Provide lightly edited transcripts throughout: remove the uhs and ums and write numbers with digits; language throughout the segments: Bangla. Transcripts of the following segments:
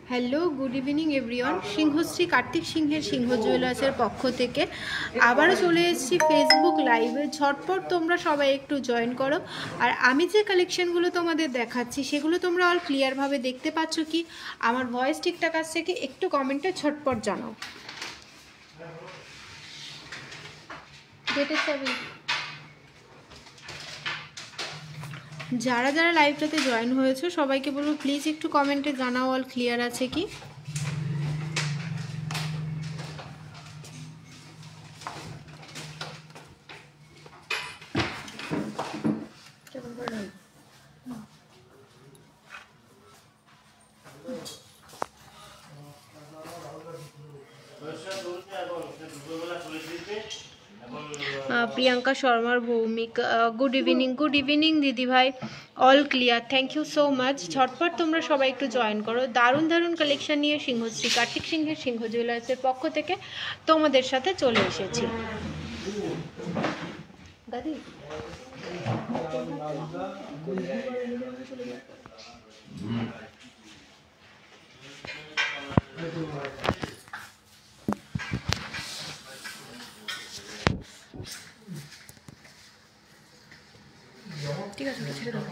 Hello, good evening everyone. Singhashri Kartik সিংহের সিংহ জুয়েলার্সের পক্ষ থেকে আবারও চলে এসেছি ফেসবুক লাইভে। ঝটপট তোমরা সবাই একটু জয়েন করো। আর আমি যে কালেকশনগুলো তোমাদের দেখাচ্ছি সেগুলো তোমরা অল ক্লিয়ারভাবে দেখতে পাচ্ছ কি? আমার ভয়েস ঠিকঠাক আসছে কি? একটু কমেন্টে ঝটপট জানাও। যারা যারা লাইভটাতে জয়েন হয়েছে সবাইকে বলবো প্লিজ একটু কমেন্টে জানাও অল ক্লিয়ার আছে কি। প্রিয়াঙ্কা শর্মার ভৌমিক, গুড ইভিনিং দিদি ভাই, all clear, thank you so much. ঝটপট তোমরা সবাই একটু জয়েন করো। দারুণ দারুণ কালেকশন নিয়ে সিংহশ্রী কার্তিক সিংহের সিংহ জুয়েলার্সের পক্ষ থেকে তোমাদের সাথে চলে এসেছি। দাদি ঠিক আছে, ছেড়ে দেবো,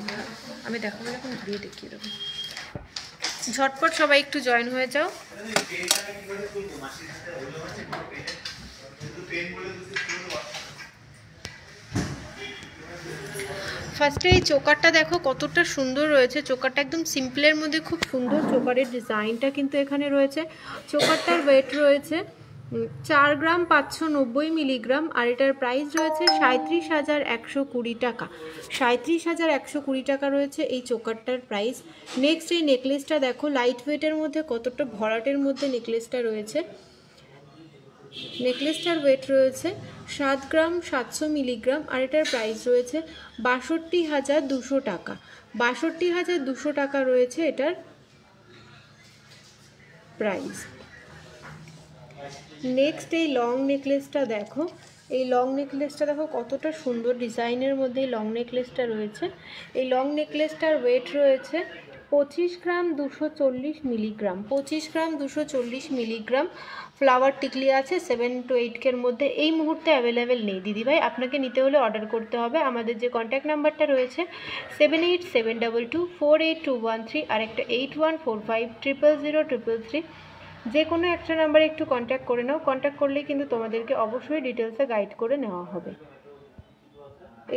আমি দেখাবো যখন ঘুরিয়ে দেখিয়ে দেবো। ঝটপট সবাই একটু জয়েন হয়ে যাও। ফার্স্টে এই চোকারটা দেখো কতটা সুন্দর রয়েছে। চোকারটা একদম সিম্পলের মধ্যে খুব সুন্দর চোকারের ডিজাইনটা কিন্তু এখানে রয়েছে। চোকারটার ওয়েট রয়েছে 4 গ্রাম 590 মিলিগ্রাম আর এটার প্রাইস রয়েছে 37,120 টাকা। 37,120 টাকা রয়েছে এই চোকারটার প্রাইস। নেক্সট এই নেকলেসটা দেখো লাইট ওয়েটের মধ্যে কতটা ভরাটের মধ্যে নেকলেসটা রয়েছে। নেকলেসটার ওয়েট রয়েছে 7 গ্রাম 700 মিলিগ্রাম আর এটার প্রাইস রয়েছে 62,200 টাকা। 62,200 টাকা রয়েছে এটার প্রাইস। নেক্সট এই লং নেকলেসটা দেখো, এই লং নেকলেসটা দেখো কতটা সুন্দর ডিজাইনের মধ্যে এই লং নেকলেসটা রয়েছে। এই লং নেকলেসটার ওয়েট রয়েছে 25 গ্রাম 240 মিলিগ্রাম। 25 গ্রাম 240 মিলিগ্রাম। ফ্লাওয়ার টিকলি আছে 7 to 8 মধ্যে। এই মুহূর্তে অ্যাভেলেবেল নেই দিদিভাই, আপনাকে নিতে হলে অর্ডার করতে হবে। আমাদের যে কন্ট্যাক্ট নাম্বারটা রয়েছে 7872248213 আর একটা 8145000333। যে কোনো একটা নাম্বারে একটু কন্ট্যাক্ট করে নাও। কন্ট্যাক্ট করলেই কিন্তু তোমাদেরকে অবশ্যই ডিটেলসে গাইড করে নেওয়া হবে।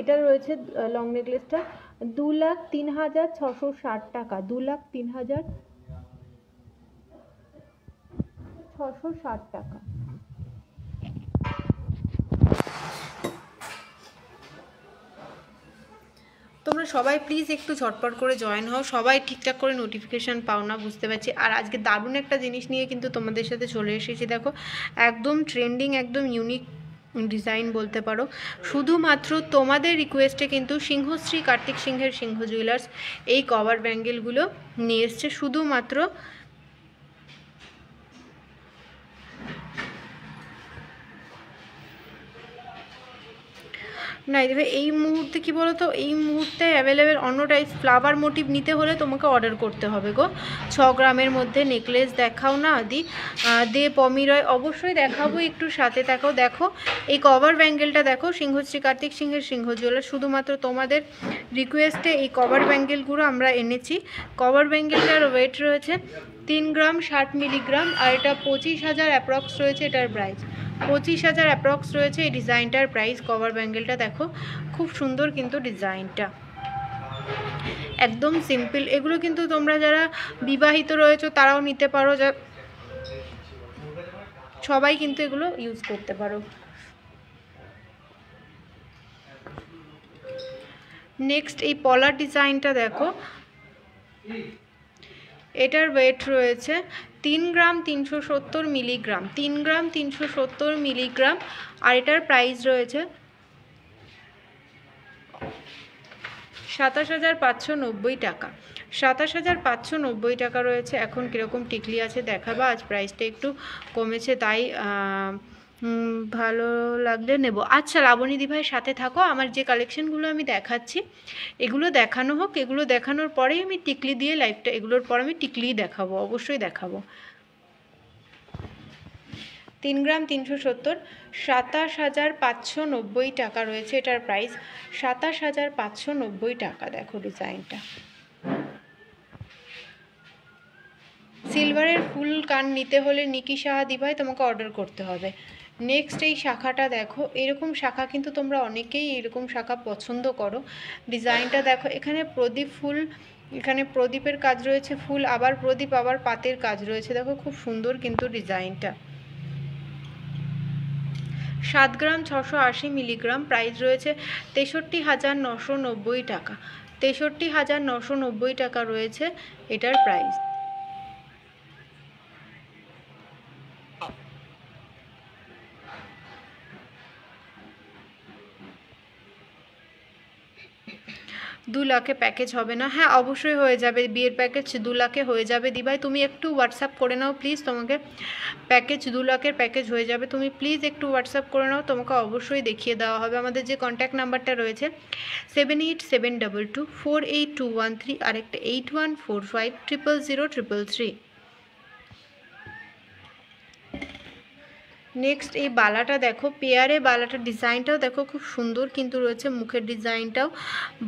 এটা রয়েছে লং নেকলেসটা 2,03,660 টাকা। 2,03,660 টাকা। তোমরা সবাই প্লিজ একটু ঝটপট করে জয়েন হও। সবাই ঠিকঠাক করে নোটিফিকেশান পাও না, বুঝতে পারছি। আর আজকে দারুণ একটা জিনিস নিয়ে কিন্তু তোমাদের সাথে চলে এসেছি। দেখো একদম ট্রেন্ডিং, একদম ইউনিক ডিজাইন বলতে পারো। শুধুমাত্র তোমাদের রিকোয়েস্টে কিন্তু সিংহশ্রী কার্তিক সিংহের সিংহ জুয়েলার্স এই কভার ব্যাঙ্গেলগুলো নিয়ে এসছে। শুধুমাত্র না দেবে এই মুহূর্তে কি বলো তো, এই মুহূর্তে অ্যাভেলেবেল অন্য টাইপ ফ্লাওয়ার মোটিভ নিতে হলে তোমাকে অর্ডার করতে হবে গো। 6 গ্রামের মধ্যে নেকলেস দেখাও না আদি দে পমিরয়, অবশ্যই দেখাবো, একটু সাথে থাকো। দেখো এই কভার ব্যাঙ্গেলটা দেখো, সিংহশ্রী কার্তিক সিংহের সিংহ জুয়েলার্স শুধুমাত্র তোমাদের রিকোয়েস্টে এই কভার ব্যাঙ্গেলগুলো আমরা এনেছি। কভার ব্যাঙ্গেলটার ওয়েট রয়েছে 3 গ্রাম 60 মিলিগ্রাম আর এটা 25,000 অ্যাপ্রক্স রয়েছে এটার প্রাইস। 25,000 অ্যাপ্রক্স রয়েছে এই ডিজাইনটার প্রাইস। কভার ব্যাঙ্গেলটা দেখো খুব সুন্দর কিন্তু ডিজাইনটা, একদম সিম্পল। এগুলো কিন্তু তোমরা যারা বিবাহিত রয়েছো তারাও নিতে পারো, যা সবাই কিন্তু এগুলো ইউজ করতে পারো। নেক্সট এই পলার ডিজাইনটা দেখো, এটার ওয়েট রয়েছে 3 গ্রাম 370 মিলিগ্রাম। 3 গ্রাম 370 মিলিগ্রাম আর এটার প্রাইস রয়েছে 27,590 টাকা। 27,590 টাকা রয়েছে। এখন কীরকম টিকলি আছে দেখাবা, আজ প্রাইসটা একটু কমেছে তাই ভালো লাগলে নেব। আচ্ছা লাবণী দিভাইয়ের সাথে থাকো, আমার যে কালেকশনগুলো আমি দেখাচ্ছি এগুলো দেখানো হোক, এগুলো দেখানোর পরেই আমি টিকলি দিয়ে লাইভটা, এগুলোর পর আমি টিকলিই দেখাবো, অবশ্যই দেখাবো। 3 গ্রাম 370, 27,590 টাকা রয়েছে এটার প্রাইস, 27,590 টাকা। দেখো ডিজাইনটা, সিলভারের ফুল কান নিতে হলে নিকি সাহা দিভাই তোমাকে অর্ডার করতে হবে। নেক্সট এই শাখাটা দেখো, এরকম শাখা কিন্তু তোমরা অনেকেই এরকম শাখা পছন্দ করো। ডিজাইনটা দেখো, এখানে প্রদীপ ফুল, এখানে প্রদীপের কাজ রয়েছে, ফুল আবার প্রদীপ আবার পাতের কাজ রয়েছে, দেখো খুব সুন্দর কিন্তু ডিজাইনটা। 7 গ্রাম 680 মিলিগ্রাম, প্রাইস রয়েছে 63,990 টাকা। 63,990 টাকা রয়েছে এটার প্রাইস। দু লাখে প্যাকেজ হবে না? হ্যাঁ অবশ্যই হয়ে যাবে, বিয়ের প্যাকেজ 2 লাখে হয়ে যাবে দিভাই। তুমি একটু হোয়াটসঅ্যাপ করে নাও প্লিজ, তোমাকে প্যাকেজ 2 লাখের প্যাকেজ হয়ে যাবে, তুমি প্লিজ একটু হোয়াটসঅ্যাপ করে নাও, তোমাকে অবশ্যই দেখিয়ে দেওয়া হবে। আমাদের যে কন্ট্যাক্ট নাম্বারটা রয়েছে 7872248213, আরেকটা 8145000033। নেক্সট এই বালাটা দেখো, পেয়ারে বালাটার ডিজাইনটাও দেখো খুব সুন্দর কিন্তু রয়েছে, মুখের ডিজাইনটাও।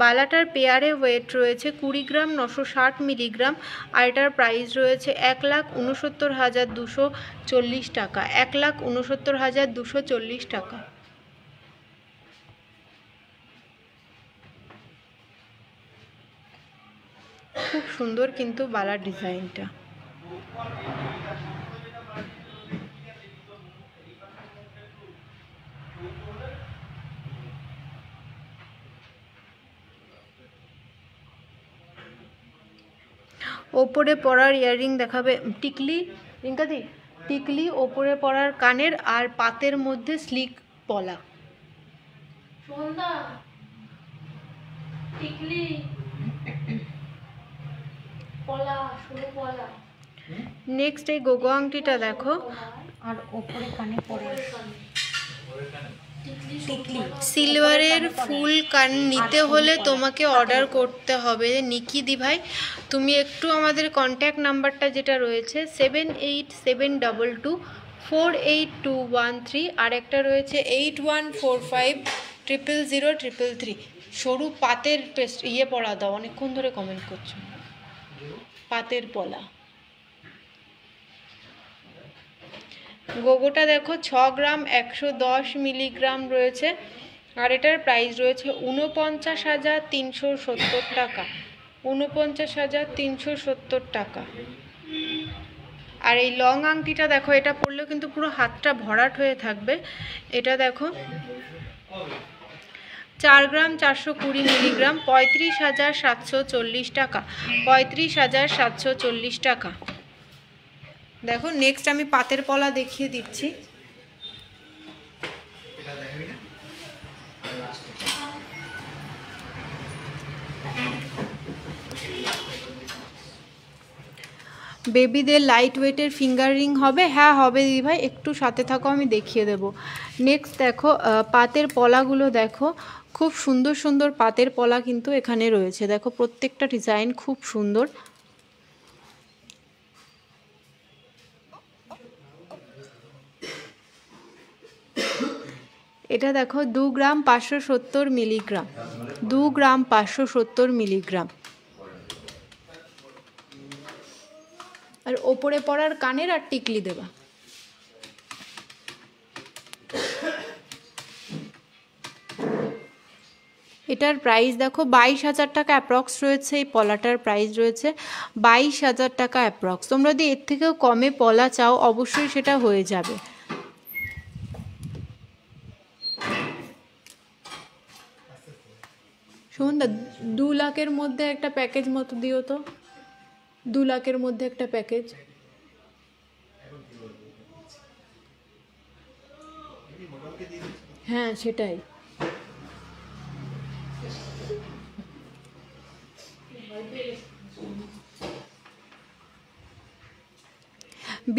বালাটার পেয়ারে ওয়েট রয়েছে 20 গ্রাম 960 মিলিগ্রাম, আর এটার প্রাইস রয়েছে 1,69,240 টাকা। 1,69,240 টাকা। খুব সুন্দর কিন্তু বালার ডিজাইনটা। ওপরে পরার ইয়াররিং দেখাবে, টিকলি রিঙ্কাদি, টিকলি ওপরে পরার কানের, আর পাতের মধ্যে স্লিক পলা। টিকলি পলা, সরু পলা। নেক্সট এই গোগো আংটিটা দেখো, আর ওপরে কানে পরে টিকলি। সিলভারের ফুল কান নিতে হলে তোমাকে অর্ডার করতে হবে নিকি দিভাই। তুমি একটু আমাদের কন্ট্যাক্ট নাম্বারটা যেটা রয়েছে 7872248213, আর একটা রয়েছে 8145000033। সরু পাতের ইয়ে পলা দাও, অনেকক্ষণ ধরে কমেন্ট করছো, পাতের পলা। গোগোটা দেখো 6 গ্রাম 110 মিলিগ্রাম রয়েছে, আর এটার প্রাইস রয়েছে 49,370 টাকা। 49,370 টাকা। আর এই লং আংটিটা দেখো, এটা পরলেও কিন্তু পুরো হাতটা ভরাট হয়ে থাকবে। এটা দেখো 4 গ্রাম 420 মিলিগ্রাম, 35,740 টাকা। 35,740 টাকা। দেখো নেক্সট আমি পাতের পলা দেখিয়ে দিচ্ছি। বেবিদের লাইট ওয়েটের ফিঙ্গার রিং হবে? হ্যাঁ হবে দিদিভাই, একটু সাথে থাকো আমি দেখিয়ে দেব। নেক্সট দেখো পাতের পলাগুলো দেখো, খুব সুন্দর সুন্দর পাতের পলা কিন্তু এখানে রয়েছে, দেখো প্রত্যেকটা ডিজাইন খুব সুন্দর। এটা দেখো 2 গ্রাম 570 মিলিগ্রাম, 2 গ্রাম 570 মিলিগ্রাম। আর ওপরে পরার কানের আর টিকলি দেবা। এটার প্রাইস দেখো 22,000 টাকা অ্যাপ্রক্স রয়েছে, এই পলাটার প্রাইস রয়েছে 22,000 টাকা অ্যাপ্রক্স। তোমরা যদি এর থেকেও কমে পলা চাও অবশ্যই সেটা হয়ে যাবে। শুনুন না, 2 লাখের মধ্যে একটা প্যাকেজ মতো দিও তো, 2 লাখের মধ্যে একটা প্যাকেজ। হ্যাঁ সেটাই।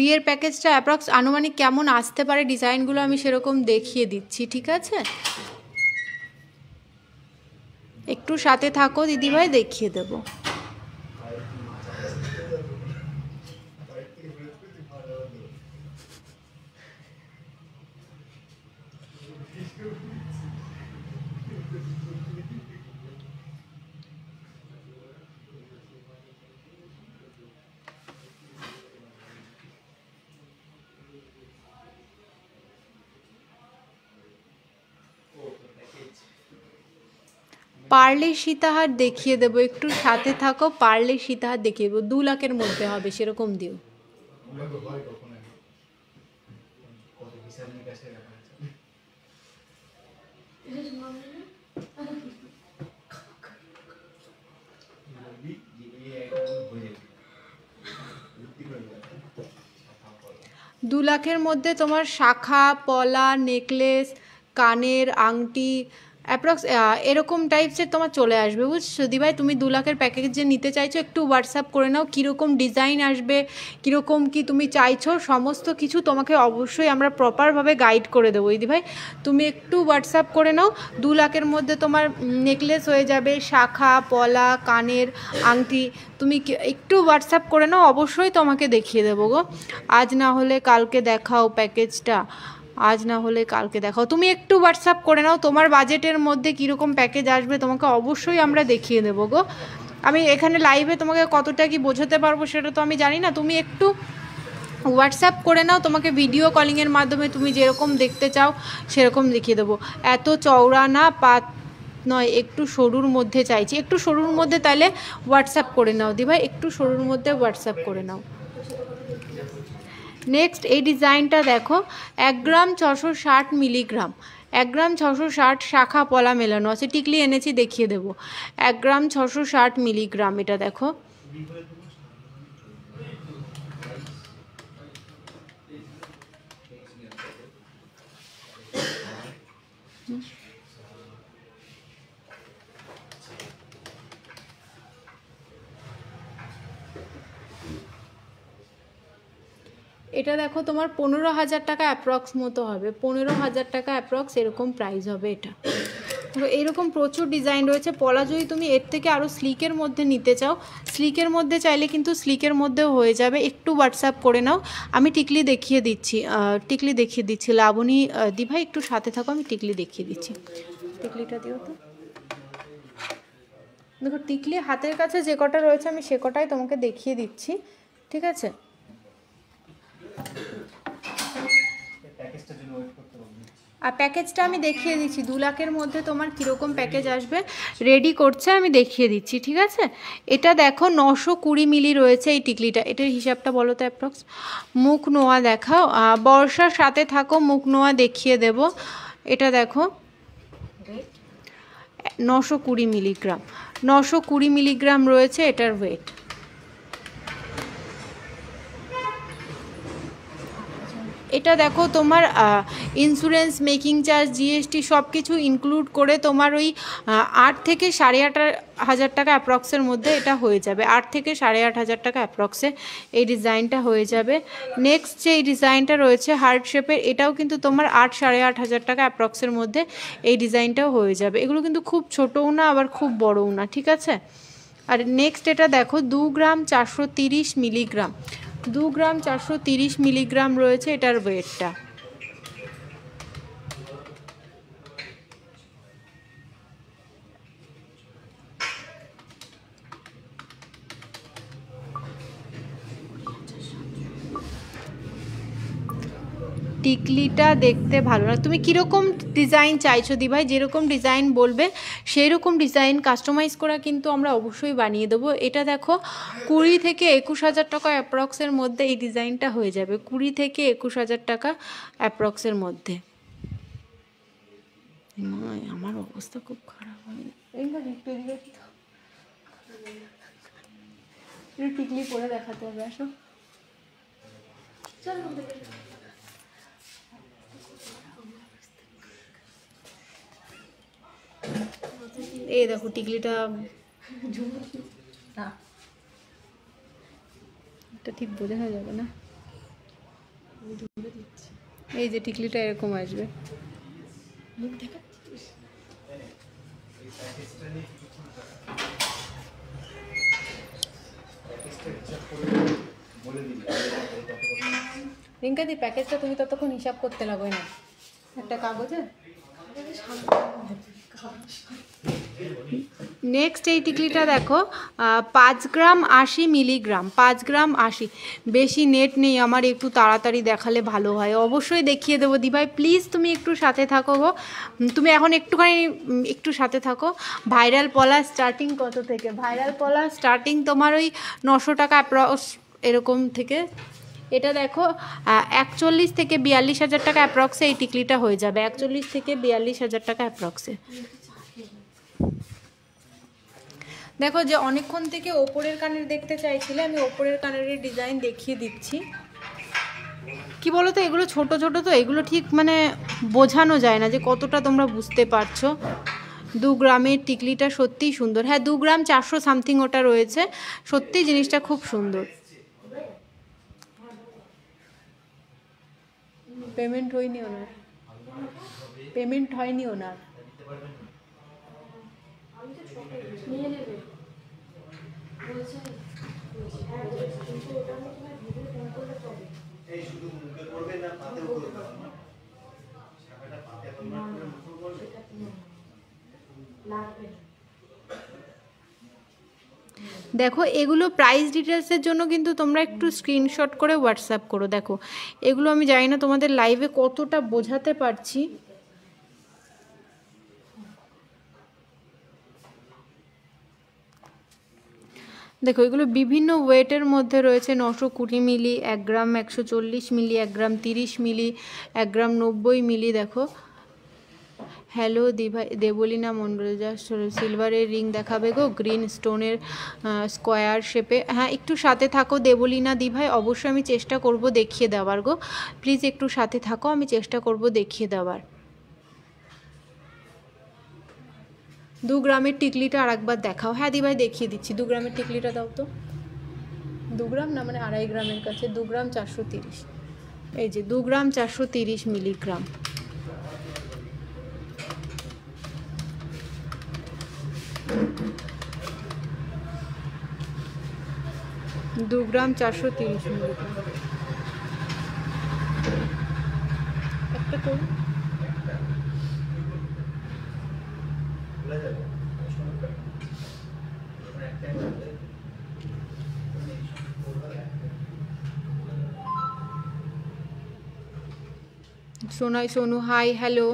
বিয়ের প্যাকেজটা অ্যাপ্রক্স আনুমানিক কেমন আসতে পারে ডিজাইনগুলো আমি সেরকম দেখিয়ে দিচ্ছি, ঠিক আছে? একটু সাথে থাকো দিদিভাই, দেখিয়ে দেবো। পার্লে সীতাহার দেখিয়ে দেবো, একটু সাথে থাকো। পার্লে সীতাহার দেখিয়ে দেবো, 2 লাখের মধ্যে হবে সেরকম দিও। দু লাখের মধ্যে তোমার শাখা পলা নেকলেস কানের আংটি অ্যাপ্রক্স এরকম টাইপসের তোমার চলে আসবে, বুঝছো দিভাই? তুমি 2 লাখের প্যাকেজ যে নিতে চাইছো একটু হোয়াটসঅ্যাপ করে নাও, কীরকম ডিজাইন আসবে, কীরকম কি তুমি চাইছো, সমস্ত কিছু তোমাকে অবশ্যই আমরা প্রপারভাবে গাইড করে দেবো দিদিভাই। তুমি একটু হোয়াটসঅ্যাপ করে নাও। 2 লাখের মধ্যে তোমার নেকলেস হয়ে যাবে, শাখা পলা কানের আংটি, তুমি একটু হোয়াটসঅ্যাপ করে নাও, অবশ্যই তোমাকে দেখিয়ে দেবো গো। আজ না হলে কালকে দেখাও প্যাকেজটা, আজ না হলে কালকে দেখাও। তুমি একটু হোয়াটসঅ্যাপ করে নাও তোমার বাজেটের মধ্যে কীরকম প্যাকেজ আসবে, তোমাকে অবশ্যই আমরা দেখিয়ে দেবো গো। আমি এখানে লাইভে তোমাকে কতটা কি বোঝাতে পারবো সেটা তো আমি জানি না, তুমি একটু হোয়াটসঅ্যাপ করে নাও, তোমাকে ভিডিও কলিংয়ের মাধ্যমে তুমি যেরকম দেখতে চাও সেরকম দেখিয়ে দেবো। এত চওড়া না পাত নয়, একটু সরুর মধ্যে চাইছি, একটু সরুর মধ্যে, তাহলে হোয়াটসঅ্যাপ করে নাও দিভাই, একটু সরুর মধ্যে হোয়াটসঅ্যাপ করে নাও। নেক্সট এই ডিজাইনটা দেখো, 1 গ্রাম 660 মিলিগ্রাম, 1 গ্রাম 660 শাখা পলা মেলানো আছে, টিকলি এনেছি দেখিয়ে দেবো। 1 গ্রাম 660 মিলিগ্রাম, এটা দেখো। এটা দেখো তোমার 15,000 টাকা অ্যাপ্রক্স মতো হবে, 15,000 টাকা অ্যাপ্রক্স এরকম প্রাইস হবে এটা। এরকম প্রচুর ডিজাইন রয়েছে। পলা যদি তুমি এর থেকে আরও স্লিকের মধ্যে নিতে চাও, স্লিকের মধ্যে চাইলে কিন্তু স্লিকের মধ্যেও হয়ে যাবে, একটু হোয়াটসঅ্যাপ করে নাও। আমি টিকলি দেখিয়ে দিচ্ছি, টিকলি দেখিয়ে দিচ্ছি। লাবণী দিভাই একটু সাথে থাকো, আমি টিকলি দেখিয়ে দিচ্ছি। টিকলিটা দিও তো। দেখো টিকলি হাতের কাছে যে কটা রয়েছে আমি সে কটাই তোমাকে দেখিয়ে দিচ্ছি, ঠিক আছে? আর প্যাকেজটা আমি দেখিয়ে দিচ্ছি, 2 লাখের মধ্যে তোমার কীরকম প্যাকেজ আসবে রেডি করছে আমি দেখিয়ে দিচ্ছি, ঠিক আছে? এটা দেখো 920 মিলি রয়েছে এই টিকলিটা, এটার হিসাবটা বলো তো অ্যাপ্রক্স। মুখ নোয়া দেখাও, বর্ষার সাথে থাকো, মুখ নোয়া দেখিয়ে দেব। এটা দেখো 920 মিলিগ্রাম, 920 মিলিগ্রাম রয়েছে এটার ওয়েট। এটা দেখো তোমার ইন্স্যুরেন্স মেকিং চার্জ জিএসটি সব কিছু ইনক্লুড করে তোমার ওই 8 থেকে 8,500 টাকা অ্যাপ্রক্সের মধ্যে এটা হয়ে যাবে, 8 থেকে 8,500 টাকা অ্যাপ্রক্সে এই ডিজাইনটা হয়ে যাবে। নেক্সট যে এই ডিজাইনটা রয়েছে হার্ট শেপের, এটাও কিন্তু তোমার 8,500 টাকা অ্যাপ্রক্সের মধ্যে এই ডিজাইনটাও হয়ে যাবে। এগুলো কিন্তু খুব ছোটও না আবার খুব বড়ও না, ঠিক আছে? আর নেক্সট এটা দেখো 2 গ্রাম 430 মিলিগ্রাম, 2 গ্রাম 430 মিলিগ্রাম রয়েছে এটার ওয়েটটা। টিকলিটা দেখতে ভালো না। তুমি কীরকম ডিজাইন চাইছো দিভাই, যেরকম ডিজাইন বলবে সেই রকম ডিজাইন কাস্টমাইজ করা কিন্তু আমরা অবশ্যই বানিয়ে দেবো। এটা দেখো 20 থেকে 21,000 টাকা অ্যাপ্রক্সের মধ্যে এই ডিজাইনটা হয়ে যাবে, 20 থেকে 21,000 টাকা অ্যাপ্রক্সের মধ্যে। আমার অবস্থা খুব খারাপ হয়, টিকলি পরে দেখাতে হবে, আসো। এই দেখো টিকলিটা, এটা ঠিক বোঝা যাবে না। এই যে টিকলিটা এরকম আসবে। রিঙ্কাদি প্যাকেজটা তুমি ততক্ষণ হিসাব করতে লাগবে না একটা কাগজে। নেক্সট এই টিকলিটা দেখো 5 গ্রাম 80 মিলিগ্রাম, 5 গ্রাম 80। বেশি নেট নেই আমার, একটু তাড়াতাড়ি দেখালে ভালো হয়। অবশ্যই দেখিয়ে দেবো দিভাই, প্লিজ তুমি একটু সাথে থাকো গো। তুমি এখন একটুখানি একটু সাথে থাকো। ভাইরাল পলা স্টার্টিং কত থেকে? ভাইরাল পলা স্টার্টিং তোমার ওই 900 টাকা অ্যাপ্রক্স এরকম থেকে। এটা দেখো 41 থেকে 42,000 টাকা অ্যাপ্রক্সে এই টিকলিটা হয়ে যাবে। 41 থেকে 42,000 টাকা অ্যাপ্রক্সে। দেখো যে অনেকক্ষণ থেকে ওপরের কানের দেখতে চাইছিলে, আমি ওপরের কানের ডিজাইন দেখিয়ে দিচ্ছি। কি বলো তো, এগুলো ছোট ছোট তো, এগুলো ঠিক মানে বোঝানো যায় না যে কতটা তোমরা বুঝতে পারছো। 2 গ্রামের টিকলিটা সত্যিই সুন্দর। হ্যাঁ 2 গ্রাম 400 সামথিং ওটা রয়েছে। সত্যি জিনিসটা খুব সুন্দর। পেমেন্ট হয়নি ওনার, পেমেন্ট হয়নি ওনার। দেখো এগুলো প্রাইস ডিটেলসের জন্য কিন্তু তোমরা একটু স্ক্রিনশট করে হোয়াটসঅ্যাপ করো। দেখো এগুলো আমি জানি না তোমাদের লাইভে কতটা বোঝাতে পারছি। দেখো এগুলো বিভিন্ন ওয়েটের মধ্যে রয়েছে। 920 মিলি, 1 গ্রাম 140 মিলি, 1 গ্রাম 30 মিলি, 1 গ্রাম 90 মিলি। দেখো হ্যালো দিভাই, দেবলীনা মণ্ডল, জাস্ট সিলভারের রিং দেখাবে গো, গ্রিন স্টোনের স্কোয়ার শেপে। হ্যাঁ একটু সাথে থাকো দেবলীনা দিভাই, অবশ্যই আমি চেষ্টা করব দেখিয়ে দেওয়ার গো। প্লিজ একটু সাথে থাকো, আমি চেষ্টা করব দেখিয়ে দেওয়ার। 2 গ্রামের টিকলিটা আর একবার দেখাও। হ্যাঁ দিভাই দেখিয়ে দিচ্ছি। 2 গ্রামের টিকলিটা দাও তো। 2 গ্রাম না মানে 2.5 গ্রামের কাছে। 2 গ্রাম 430, এই যে 2 গ্রাম 430 মিলিগ্রাম। দু গ্রাম 430 মিলিগ্রাম। একটা করুন। Sonai Sonu hi hello.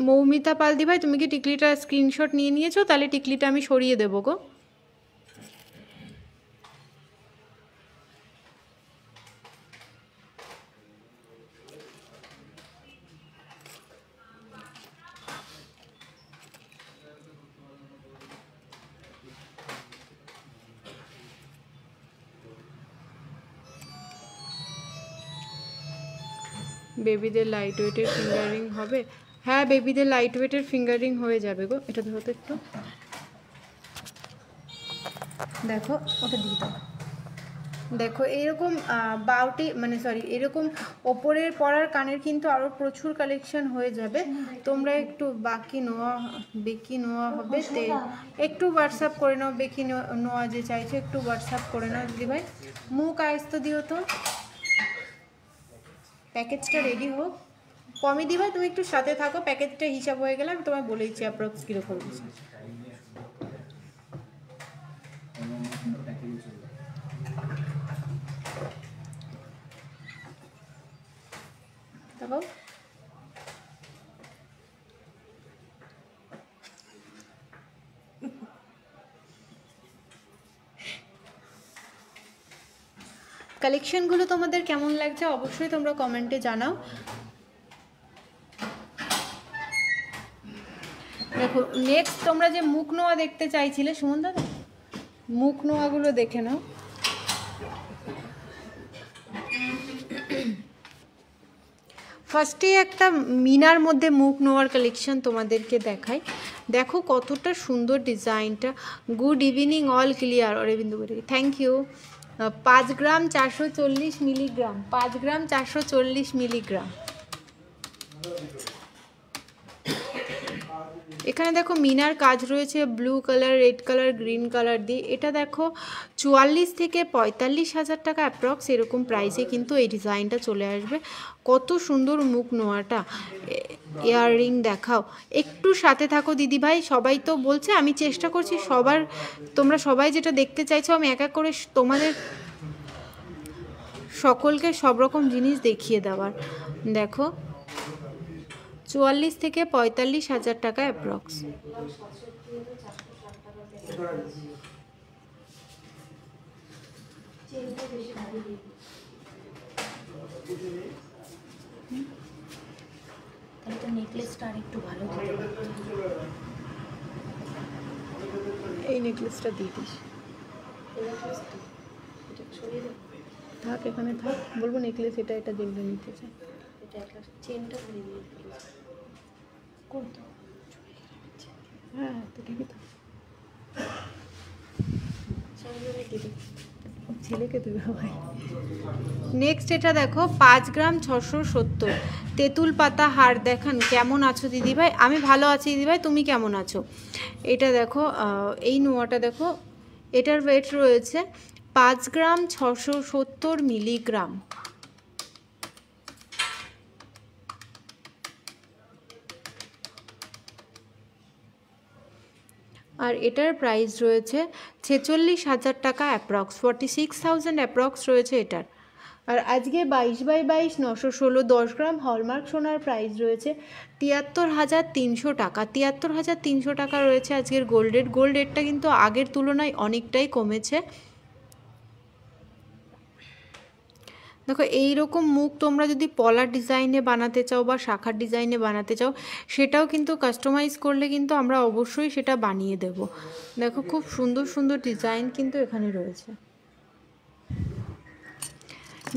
মৌমিতা পালদি ভাই তুমি কি টিকলিটা স্ক্রিনশট নিয়ে নিয়েছো? তাহলে টিকলিটা আমি সরিয়ে দেবো গো। বেবিদের লাইট ওয়েটের ফিঙ্গারিং হবে? হ্যাঁ বেবিদের লাইট ওয়েটের ফিঙ্গারিং হয়ে যাবে গো। এটা ধরো তো একটু, দেখো ওটা দিয়ে দাও। দেখো এরকম বাউটি মানে সরি এরকম ওপরের পরার কানের কিন্তু আরও প্রচুর কালেকশন হয়ে যাবে। তোমরা একটু বেকি নোয়া হবে একটু হোয়াটসঅ্যাপ করে নাও। বেকি নোয়া যে চাইছো একটু হোয়াটসঅ্যাপ করে নাও দিদি ভাই। মুখ আইস তো দিও তো, প্যাকেজটা রেডি হোক। কমি দিভাই তুমি একটু সাথে থাকো, প্যাকেজটা হিসাব হয়ে গেলে আমি তোমায় বলে দিচ্ছি অ্যাপ্রক্স কীরকম হচ্ছে। তারপর কালেকশনগুলো তোমাদের কেমন লাগছে অবশ্যই তোমরা কমেন্টে জানাও। দেখো নেক্সট তোমরা যে মুখ নোয়া দেখতে চাইছিলে সুমন দাদা, মুখ নোয়াগুলো দেখে নাও। ফার্স্টে একটা মিনার মধ্যে মুখ নোয়ার কালেকশন তোমাদেরকে দেখাই। দেখো কতটা সুন্দর ডিজাইনটা। Good evening all clear Arabinda বলে, thank you. 5 gram 440 milligram, 5 gram 440 milligram. এখানে দেখো মিনার কাজ রয়েছে blue colour, red colour, green colour দিয়ে। এটা দেখো 44 থেকে 45,000 টাকা অ্যাপ্রক্স এরকম প্রাইসে কিন্তু এই ডিজাইনটা চলে আসবে। কত সুন্দর মুখ নোয়াটা। ইয়াররিং দেখাও, একটু সাথে থাকো দিদিভাই। সবাই তো বলছে, আমি চেষ্টা করছি সবার, তোমরা সবাই যেটা দেখতে চাইছো আমি এক এক করে তোমাদের সকলকে সব রকম জিনিস দেখিয়ে দেওয়ার। দেখো 44 থেকে 45,000 টাকা অ্যাপ্রক্স। তাহলে তো নেকলেসটা আর একটু ভালো দিতে পারতো। এই নেকলেসটা দিয়ে দিস, থাক এখানে থাক, বলবো নেকলেস এটা এটা যেগুলো নিতে চাই। এটা একটা চেনটা করে দিয়ে করতো। হ্যাঁ তো ঠিকই তো, ছেলেকে দেবে ভাই। নেক্সট এটা দেখো 5 গ্রাম 670 তেঁতুল পাতা হার। দেখান কেমন আছো দিদিভাই? আমি ভালো আছি দিদিভাই, তুমি কেমন আছো? এটা দেখো এই নোয়াটা দেখো, এটার ওয়েট রয়েছে 5 গ্রাম 670 মিলিগ্রাম। আর এটার প্রাইস রয়েছে 46,000 টাকা অ্যাপ্রক্স, 46,000 অ্যাপ্রক্স রয়েছে এটার। আর আজকে 22/22 916 10 গ্রাম হলমার্ক সোনার প্রাইস রয়েছে 73,300 টাকা। 73,300 টাকা রয়েছে আজকের গোল্ড রেট। গোল্ড রেটটা কিন্তু আগের তুলনায় অনেকটাই কমেছে। দেখো এইরকম মুখ তোমরা যদি পলার ডিজাইনে বানাতে চাও বা শাখার ডিজাইনে বানাতে চাও, সেটাও কিন্তু কাস্টমাইজ করলে কিন্তু আমরা অবশ্যই সেটা বানিয়ে দেব। দেখো খুব সুন্দর সুন্দর ডিজাইন কিন্তু এখানে রয়েছে।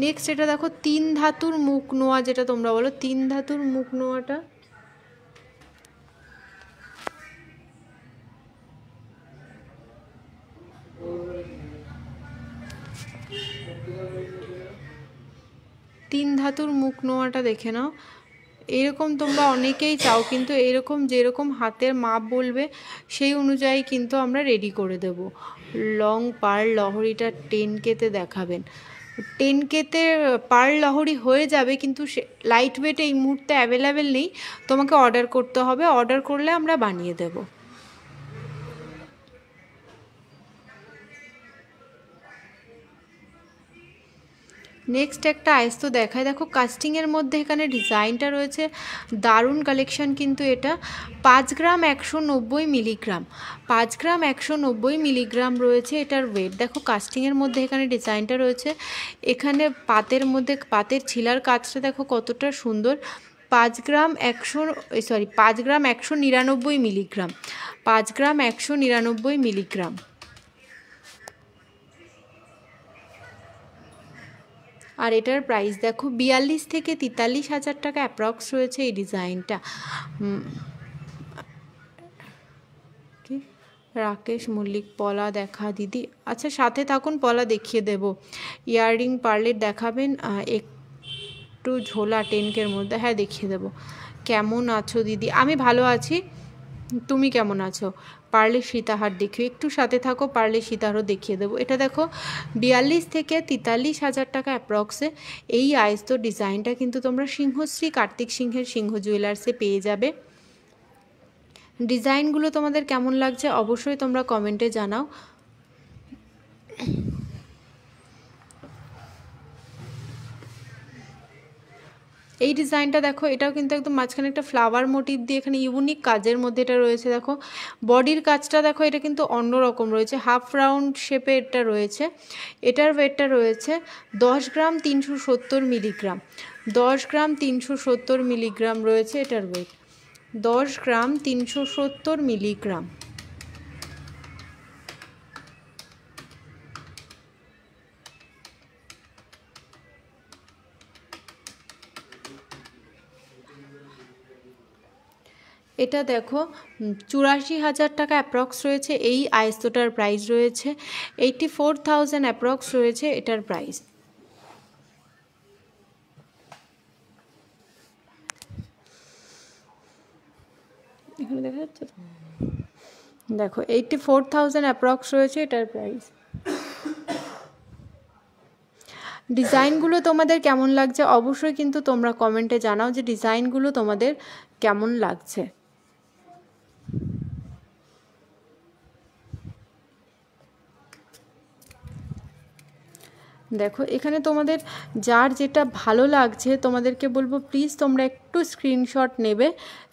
নেক্সট এটা দেখো 3 ধাতুর মুখ নোয়া, যেটা তোমরা বলো 3 ধাতুর মুখ নোয়াটা। তিন ধাতুর মুখ নোয়াটা দেখে নাও। এরকম তোমরা অনেকেই চাও, কিন্তু এরকম যেরকম হাতের মাপ বলবে সেই অনুযায়ী কিন্তু আমরা রেডি করে দেব। লং পার্ল লহরিটা 10K-তে দেখাবেন। 10K-তে পার্ল লহরি হয়ে যাবে, কিন্তু সে লাইট ওয়েট এই মুহূর্তে অ্যাভেলেবেল নেই, তোমাকে অর্ডার করতে হবে। অর্ডার করলে আমরা বানিয়ে দেবো। নেক্সট একটা আইস তো দেখায়, দেখো কাস্টিংয়ের মধ্যে এখানে ডিজাইনটা রয়েছে দারুণ কালেকশন কিন্তু এটা। 5 গ্রাম 190 মিলিগ্রাম, 5 গ্রাম 190 মিলিগ্রাম রয়েছে এটার ওয়েট। দেখো কাস্টিংয়ের মধ্যে এখানে ডিজাইনটা রয়েছে, এখানে পাতের মধ্যে পাতের ছিলার কাজটা দেখো কতটা সুন্দর। 5 গ্রাম 199 মিলিগ্রাম, 5 গ্রাম 199 মিলিগ্রাম। আর এটার প্রাইস দেখো 42 থেকে 43,000 টাকা অ্যাপ্রক্স রয়েছে এই ডিজাইনটা। কি রাকেশ মল্লিক পলা দেখা দিদি, আচ্ছা সাথে থাকুন, পলা দেখিয়ে দেব। ইয়াররিং পার্লের দেখাবেন, একটু ঝোলা 10K-র মধ্যে, হ্যাঁ দেখিয়ে দেব। কেমন আছো দিদি? আমি ভালো আছি, তুমি কেমন আছো? পার্লে সীতাহার দেখিও, একটু সাথে থাকো, পার্লে সীতাহারও দেখিয়ে দেবো। এটা দেখো 42 থেকে 43,000 টাকা অ্যাপ্রক্সে এই আয়স্ত ডিজাইনটা কিন্তু তোমরা সিংহশ্রী কার্তিক সিংহের সিংহ জুয়েলার্সে পেয়ে যাবে। ডিজাইনগুলো তোমাদের কেমন লাগছে অবশ্যই তোমরা কমেন্টে জানাও। এই ডিজাইনটা দেখো, এটাও কিন্তু একদম মাঝখানে একটা ফ্লাওয়ার মোটিভ দিয়ে এখানে ইউনিক কাজের মধ্যে এটা রয়েছে। দেখো বডির কাজটা দেখো, এটা কিন্তু অন্যরকম রয়েছে, হাফ রাউন্ড শেপে এটা রয়েছে। এটার ওয়েটটা রয়েছে 10 গ্রাম 370 মিলিগ্রাম, 10 গ্রাম 370 মিলিগ্রাম রয়েছে এটার ওয়েট, 10 গ্রাম 370 মিলিগ্রাম। এটা দেখো 84,000 টাকা অ্যাপ্রক্স রয়েছে, এই আইস্তোটার প্রাইস রয়েছে 84,000 অ্যাপ্রক্স রয়েছে এটার প্রাইস। এখানে দেখা যাচ্ছে, দেখো 84,000 অ্যাপ্রক্স রয়েছে এটার প্রাইস। ডিজাইনগুলো তোমাদের কেমন লাগছে অবশ্যই কিন্তু তোমরা কমেন্টে জানাও যে ডিজাইনগুলো তোমাদের কেমন লাগছে। দেখো এখানে তোমাদের যার যেটা ভালো লাগছে তোমাদেরকে বলবো প্লিজ তোমরা একটু স্ক্রিনশট নেবে।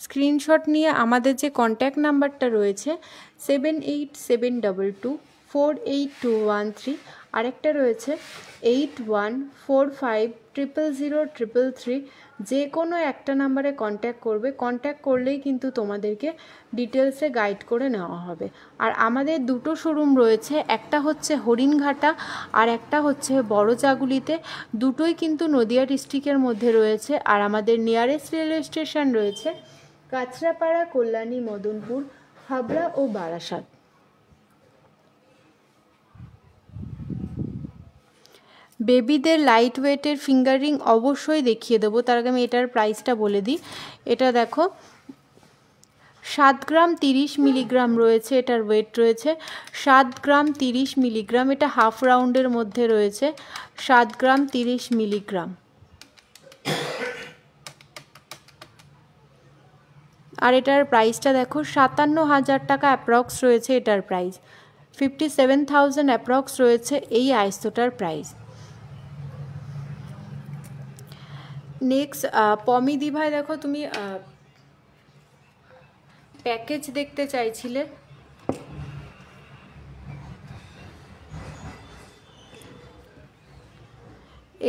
স্ক্রিনশট নিয়ে আমাদের যে কন্ট্যাক্ট নাম্বারটা রয়েছে 7872248213, আরেকটা রয়েছে 8145000033, যে কোনো একটা নাম্বারে কন্ট্যাক্ট করবে। কন্ট্যাক্ট করলেই কিন্তু তোমাদেরকে ডিটেলসে গাইড করে নেওয়া হবে। আর আমাদের দুটো শোরুম রয়েছে, একটা হচ্ছে হরিণঘাটা আর একটা হচ্ছে বড়জাগুলিতে, দুটোই কিন্তু নদিয়া ডিস্ট্রিক্টের মধ্যে রয়েছে। আর আমাদের নিয়ারেস্ট রেলওয়ে স্টেশন রয়েছে কাঁচরাপাড়া, কল্যাণী, মদনপুর, হাবড়া ও বারাসাত। বেবিদের লাইট ওয়েটের ফিঙ্গার রিং অবশ্যই দেখিয়ে দেবো, তার আগে আমি এটার প্রাইসটা বলে দিই। এটা দেখো 7 গ্রাম 30 মিলিগ্রাম রয়েছে, এটার ওয়েট রয়েছে 7 গ্রাম 30 মিলিগ্রাম, এটা হাফ রাউন্ডের মধ্যে রয়েছে 7 গ্রাম 30 মিলিগ্রাম। আর এটার প্রাইসটা দেখো 57,000 টাকা অ্যাপ্রক্স রয়েছে এটার প্রাইস, 57,000 অ্যাপ্রক্স রয়েছে এই আইস্তোটার প্রাইস। নেক্সট পমিদি ভাই, দেখো তুমি প্যাকেজ দেখতে চাইছিলে,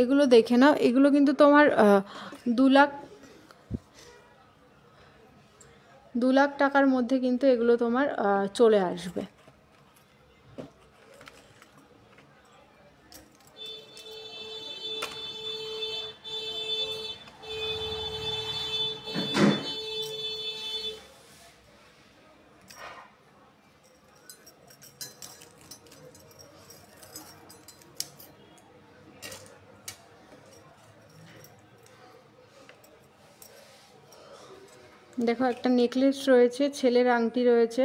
এগুলো দেখে নাও। এগুলো কিন্তু তোমার 2 লাখ টাকার মধ্যে কিন্তু এগুলো তোমার চলে আসবে। দেখো একটা নেকলেস রয়েছে, ছেলের আংটি রয়েছে,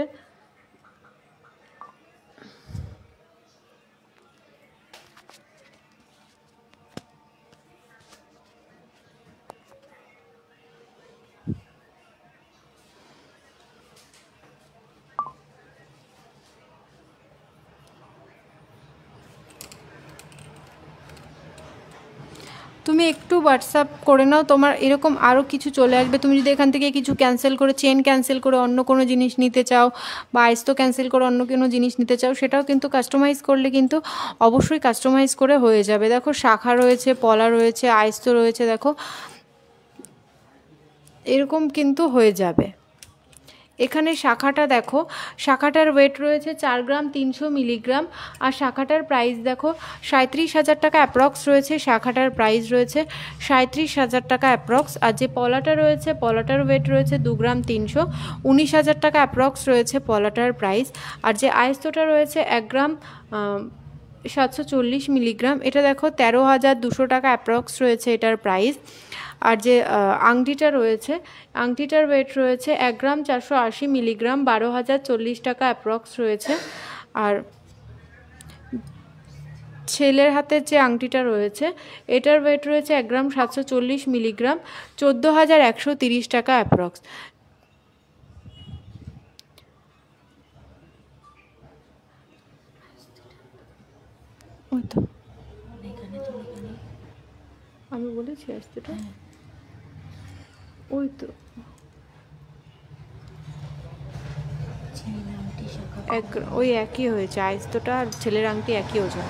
তুমি একটু হোয়াটসঅ্যাপ করে নাও, তোমার এরকম আরও কিছু চলে আসবে। তুমি যদি এখান থেকে কিছু ক্যান্সেল করে, চেন ক্যান্সেল করে অন্য কোনো জিনিস নিতে চাও, বা আইস্তো ক্যান্সেল করে অন্য কোনো জিনিস নিতে চাও, সেটাও কিন্তু কাস্টমাইজ করলে কিন্তু অবশ্যই কাস্টমাইজ করে হয়ে যাবে। দেখো শাখা রয়েছে, পলা রয়েছে, আইস্তো রয়েছে, দেখো এরকম কিন্তু হয়ে যাবে। এখানে শাখাটা দেখো, শাখাটার ওয়েট রয়েছে 4 গ্রাম 300 মিলিগ্রাম, আর শাখাটার প্রাইস দেখো 37,000 টাকা অ্যাপ্রক্স রয়েছে। শাখাটার প্রাইস রয়েছে 37,000 টাকা অ্যাপ্রক্স। আর যে পলাটা রয়েছে, পলাটার ওয়েট রয়েছে 2 গ্রাম 300, 19,000 টাকা অ্যাপ্রক্স রয়েছে পলাটার প্রাইস। আর যে আইস্তোটা রয়েছে 1 গ্রাম 740 মিলিগ্রাম, এটা দেখো 13,200 টাকা অ্যাপ্রক্স রয়েছে এটার প্রাইস। আর যে আংটিটা রয়েছে, আংটিটার ওয়েট রয়েছে 1 গ্রাম 480 মিলিগ্রাম, 12,040 টাকা অ্যাপ্রক্স রয়েছে। আর ছেলের হাতের যে আংটিটা রয়েছে, এটার ওয়েট রয়েছে 1 গ্রাম 740 মিলিগ্রাম, 14,130 টাকা অ্যাপ্রক্স। ওই তো আমি বলেছি আস্তেটা, ওই তো ওই একই হয়েছে, আইস্তোটা আর ছেলের আংটি একই ওজন।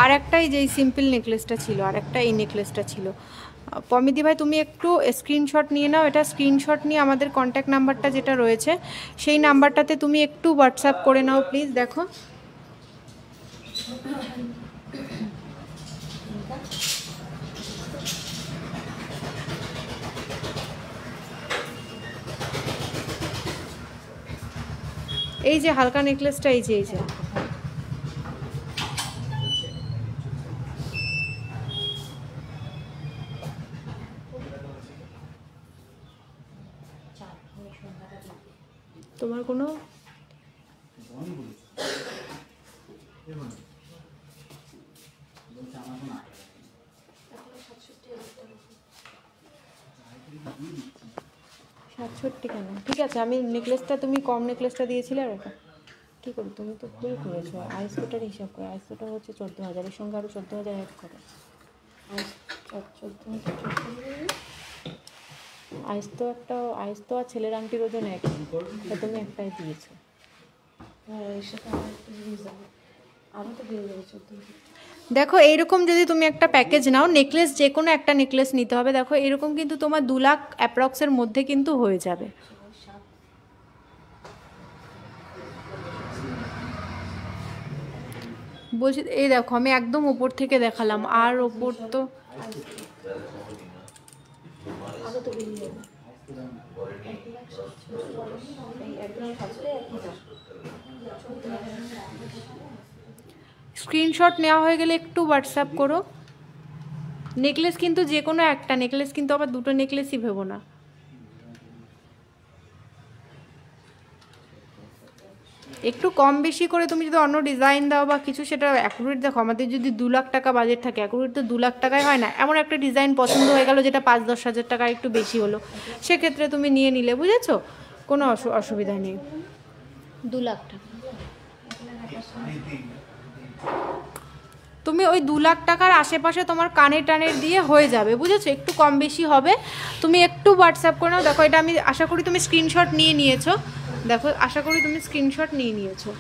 আর একটাই যেই সিম্পল নেকলেসটা ছিল, আর একটা এই নেকলেসটা ছিল। পমিদি ভাই তুমি একটু স্ক্রিনশট নিয়ে নাও, এটা স্ক্রিনশট নিয়ে আমাদের কন্ট্যাক্ট নাম্বারটা যেটা রয়েছে সেই নাম্বারটাতে তুমি একটু হোয়াটসঅ্যাপ করে নাও প্লিজ। দেখো এই যে হালকা নেকলেসটা, এই যে তোমার কোনো সাতষট্টি কেন? ঠিক আছে, আমি নেকলেসটা, তুমি কম নেকলেসটা দিয়েছিলে আর ওটা কী করি, তুমি তো ভুল করেছো। আইসোটার হিসাব করে, আইসোটা হচ্ছে 14,000, এর সঙ্গে আরও 14,000 অ্যাড করো। আইস তো আর ছেলের আংটির ওজন এক, তুমি একটাই দিয়েছো। দেখো এইরকম যদি তুমি একটা প্যাকেজ নাও, নেকলেস যে কোনো একটা নেকলেস নিতে হবে, দেখো এরকম কিন্তু তোমার 2 লাখ অ্যাপ্রক্সের মধ্যে কিন্তু হয়ে যাবে। বলছি এই দেখো আমি একদম ওপর থেকে দেখালাম, আর ওপর তো স্ক্রিনশট নেওয়া হয়ে গেলে একটু হোয়াটসঅ্যাপ করো। নেকলেস কিন্তু যে কোনো একটা নেকলেস, কিন্তু আবার দুটো নেকলেসই ভেবো না। একটু কম বেশি করে তুমি যদি অন্য ডিজাইন দাও বা কিছু, সেটা অ্যাকুরেট দেখো। আমাদের যদি 2 লাখ টাকা বাজেট থাকে, অ্যাকুরেট তো 2 লাখ টাকায় হয় না। এমন একটা ডিজাইন পছন্দ হয়ে গেল যেটা 5-10 হাজার টাকা একটু বেশি হলো, সেক্ষেত্রে তুমি নিয়ে নিলে, বুঝেছো? কোনো অসুবিধা নেই। 2 লাখ টাকা তুমি ওই 2 লাখ টাকার আশেপাশে তোমার কানের টানের দিয়ে হয়ে যাবে, বুঝেছো? একটু কম বেশি হবে, তুমি একটু হোয়াটসঅ্যাপ করে নাও। দেখো এটা আমি আশা করি তুমি স্ক্রিনশট নিয়ে নিয়েছো। দেখো আশা করি তুমি স্ক্রিনশট নিয়ে নিয়েছো।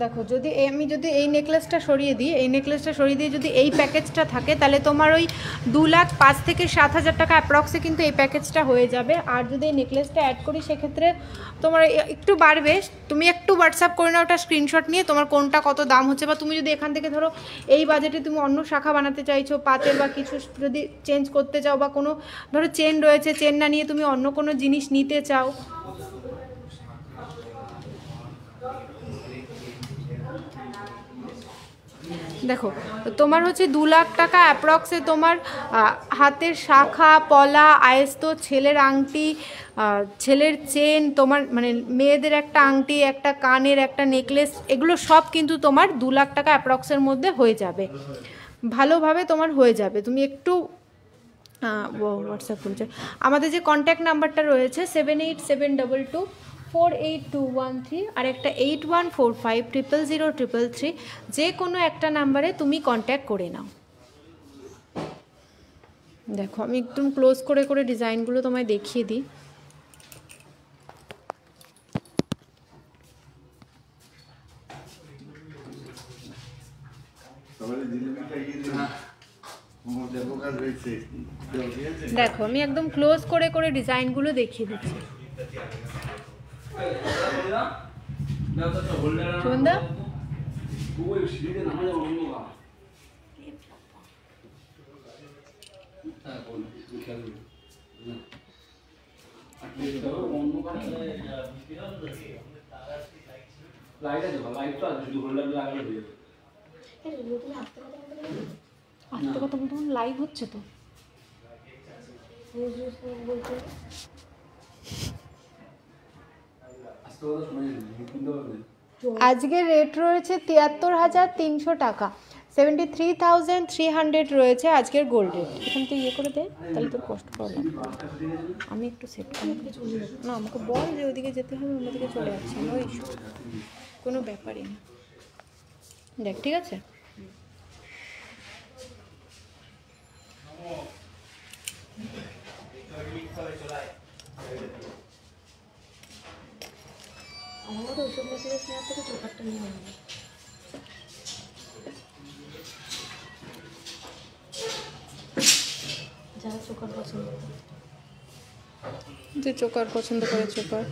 দেখো যদি যদি এই নেকলেসটা সরিয়ে দিই, এই নেকলেসটা সরিয়ে দিয়ে যদি এই প্যাকেজটা থাকে, তাহলে তোমার ওই 2 লাখ 5 থেকে 7 হাজার টাকা অ্যাপ্রক্সে কিন্তু এই প্যাকেজটা হয়ে যাবে। আর যদি এই নেকলেসটা অ্যাড করি, সেক্ষেত্রে তোমার একটু বাড়বে। তুমি একটু হোয়াটসঅ্যাপ করে নাও ওটা স্ক্রিনশট নিয়ে, তোমার কোনটা কত দাম হচ্ছে। বা তুমি যদি এখান থেকে ধরো এই বাজেটে তুমি অন্য শাখা বানাতে চাইছো, পাতের বা কিছু যদি চেঞ্জ করতে চাও, বা কোনো ধরো চেন রয়েছে, চেন না নিয়ে তুমি অন্য কোনো জিনিস নিতে চাও, দেখো তোমার হচ্ছে 2 লাখ টাকা অ্যাপ্রক্সে তোমার হাতের শাখা, পলা, আয়েস্ত, ছেলের আংটি, ছেলের চেন, তোমার মানে মেয়েদের একটা আংটি, একটা কানের একটা নেকলেস, এগুলো সব কিন্তু তোমার 2 লাখ টাকা অ্যাপ্রক্সের মধ্যে হয়ে যাবে, ভালোভাবে তোমার হয়ে যাবে। তুমি একটু হোয়াটসঅ্যাপ করেছে। আমাদের যে কন্ট্যাক্ট নাম্বারটা রয়েছে 7872248213 আর একটা 8145000333, যে কোনো একটা নাম্বারে তুমি কন্ট্যাক্ট করে নাও। দেখো আমি একদম ক্লোজ করে করে ডিজাইনগুলো তোমায় দেখিয়ে দিই। দেখো আমি একদম ক্লোজ করে করে ডিজাইনগুলো দেখিয়ে দিচ্ছি। সুন্দর আস্তে কথা বলতে লাইভ হচ্ছে তো। আজকের রেট রয়েছে 73,300 টাকা, 73,300 রয়েছে আজকের গোল্ড রেট। এখান থেকে ইয়ে করে দে, তাহলে তোর কষ্ট প্রবলেম। আমি একটু সেট করে না, আমাকে বল যে ওদিকে যেতে হবে, অন্যদিকে চলে যাচ্ছি আমি, ওই কোনো ব্যাপারই না। দেখ ঠিক আছে। আমার ওইসব মেসেজ নেওয়ার থেকে চোখারটা নিয়ে চোকার পছন্দ করে। যে চোকার পছন্দ করে চোকার।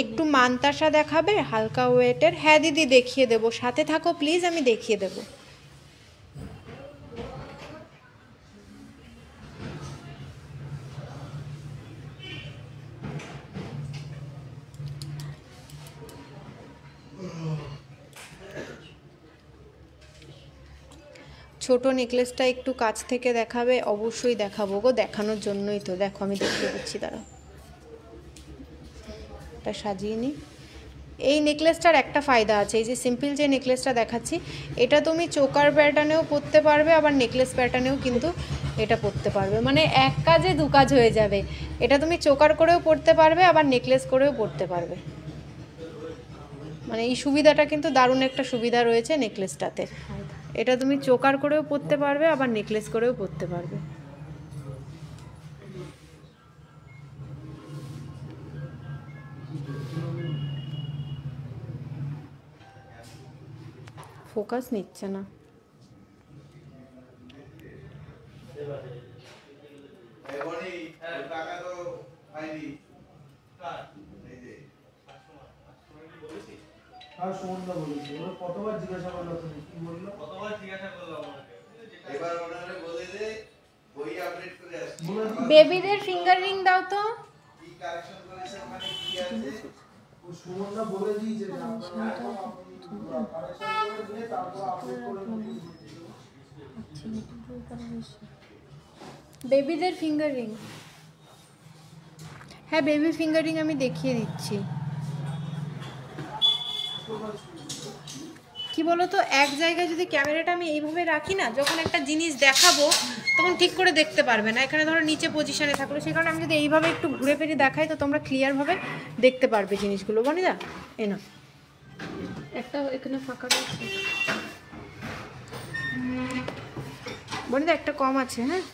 একটু মানতাসা দেখাবে হালকা ওয়েটের? হ্যাঁ দিদি দেখিয়ে দেবো, সাথে থাকো প্লিজ, আমি দেখিয়ে দেবো। ছোট নেকলেসটা একটু কাছ থেকে দেখাবে? অবশ্যই দেখাবো গো, দেখানোর জন্যই তো। দেখো আমি দেখিয়ে দিচ্ছি, দাঁড়াও এটা সাজিয়ে নিই। এই নেকলেসটার একটা ফায়দা আছে, এই যে সিম্পল যে নেকলেসটা দেখাচ্ছি, এটা তুমি চোকার প্যাটার্নেও পরতে পারবে, আবার নেকলেস প্যাটার্নেও কিন্তু এটা পরতে পারবে, মানে এক কাজে দু কাজ হয়ে যাবে। এটা তুমি চোকার করেও পরতে পারবে, আবার নেকলেস করেও পরতে পারবে। মানে এই সুবিধাটা কিন্তু দারুণ একটা সুবিধা রয়েছে নেকলেসটাতে। এটা তুমি চোকার করেও পরতে পারবে, আবার নেকলেস করেও পরতে পারবে। ফোকাস নিচ্ছে না। কতবার জিজ্ঞাসা করলো, তুমি কি বললো? কতবার জিজ্ঞাসা করলো আমাকে, এবার ওনারে বলে দে বই আপডেট করে আসছি। বেবিদের ফিঙ্গার রিং দাও তো। কি কালেকশন করেছে মানে কি আছে ও সুমনদা বলে দিয়েছে যে আপনারা কালেকশন করে দিয়ে তারপর আপডেট করে বেবিদের ফিঙ্গার রিং, হ্যাঁ বেবি ফিঙ্গার রিং আমি দেখিয়ে দিচ্ছি। কি বলো তো, এক জায়গায় যদি ক্যামেরাটা আমি এইভাবে রাখি না, যখন একটা জিনিস দেখাবো তখন ঠিক করে দেখতে পারবে না। এখানে ধরো নিচে পজিশনে থাকলো, সেই কারণে আমি যদি এইভাবে একটু ঘুরে ফিরে দেখাই তো তোমরা ক্লিয়ারভাবে দেখতে পারবে জিনিসগুলো। বনিদা এ না, একটা এখানে ফাঁকা রয়েছে। বনিদা একটা কম আছে। হ্যাঁ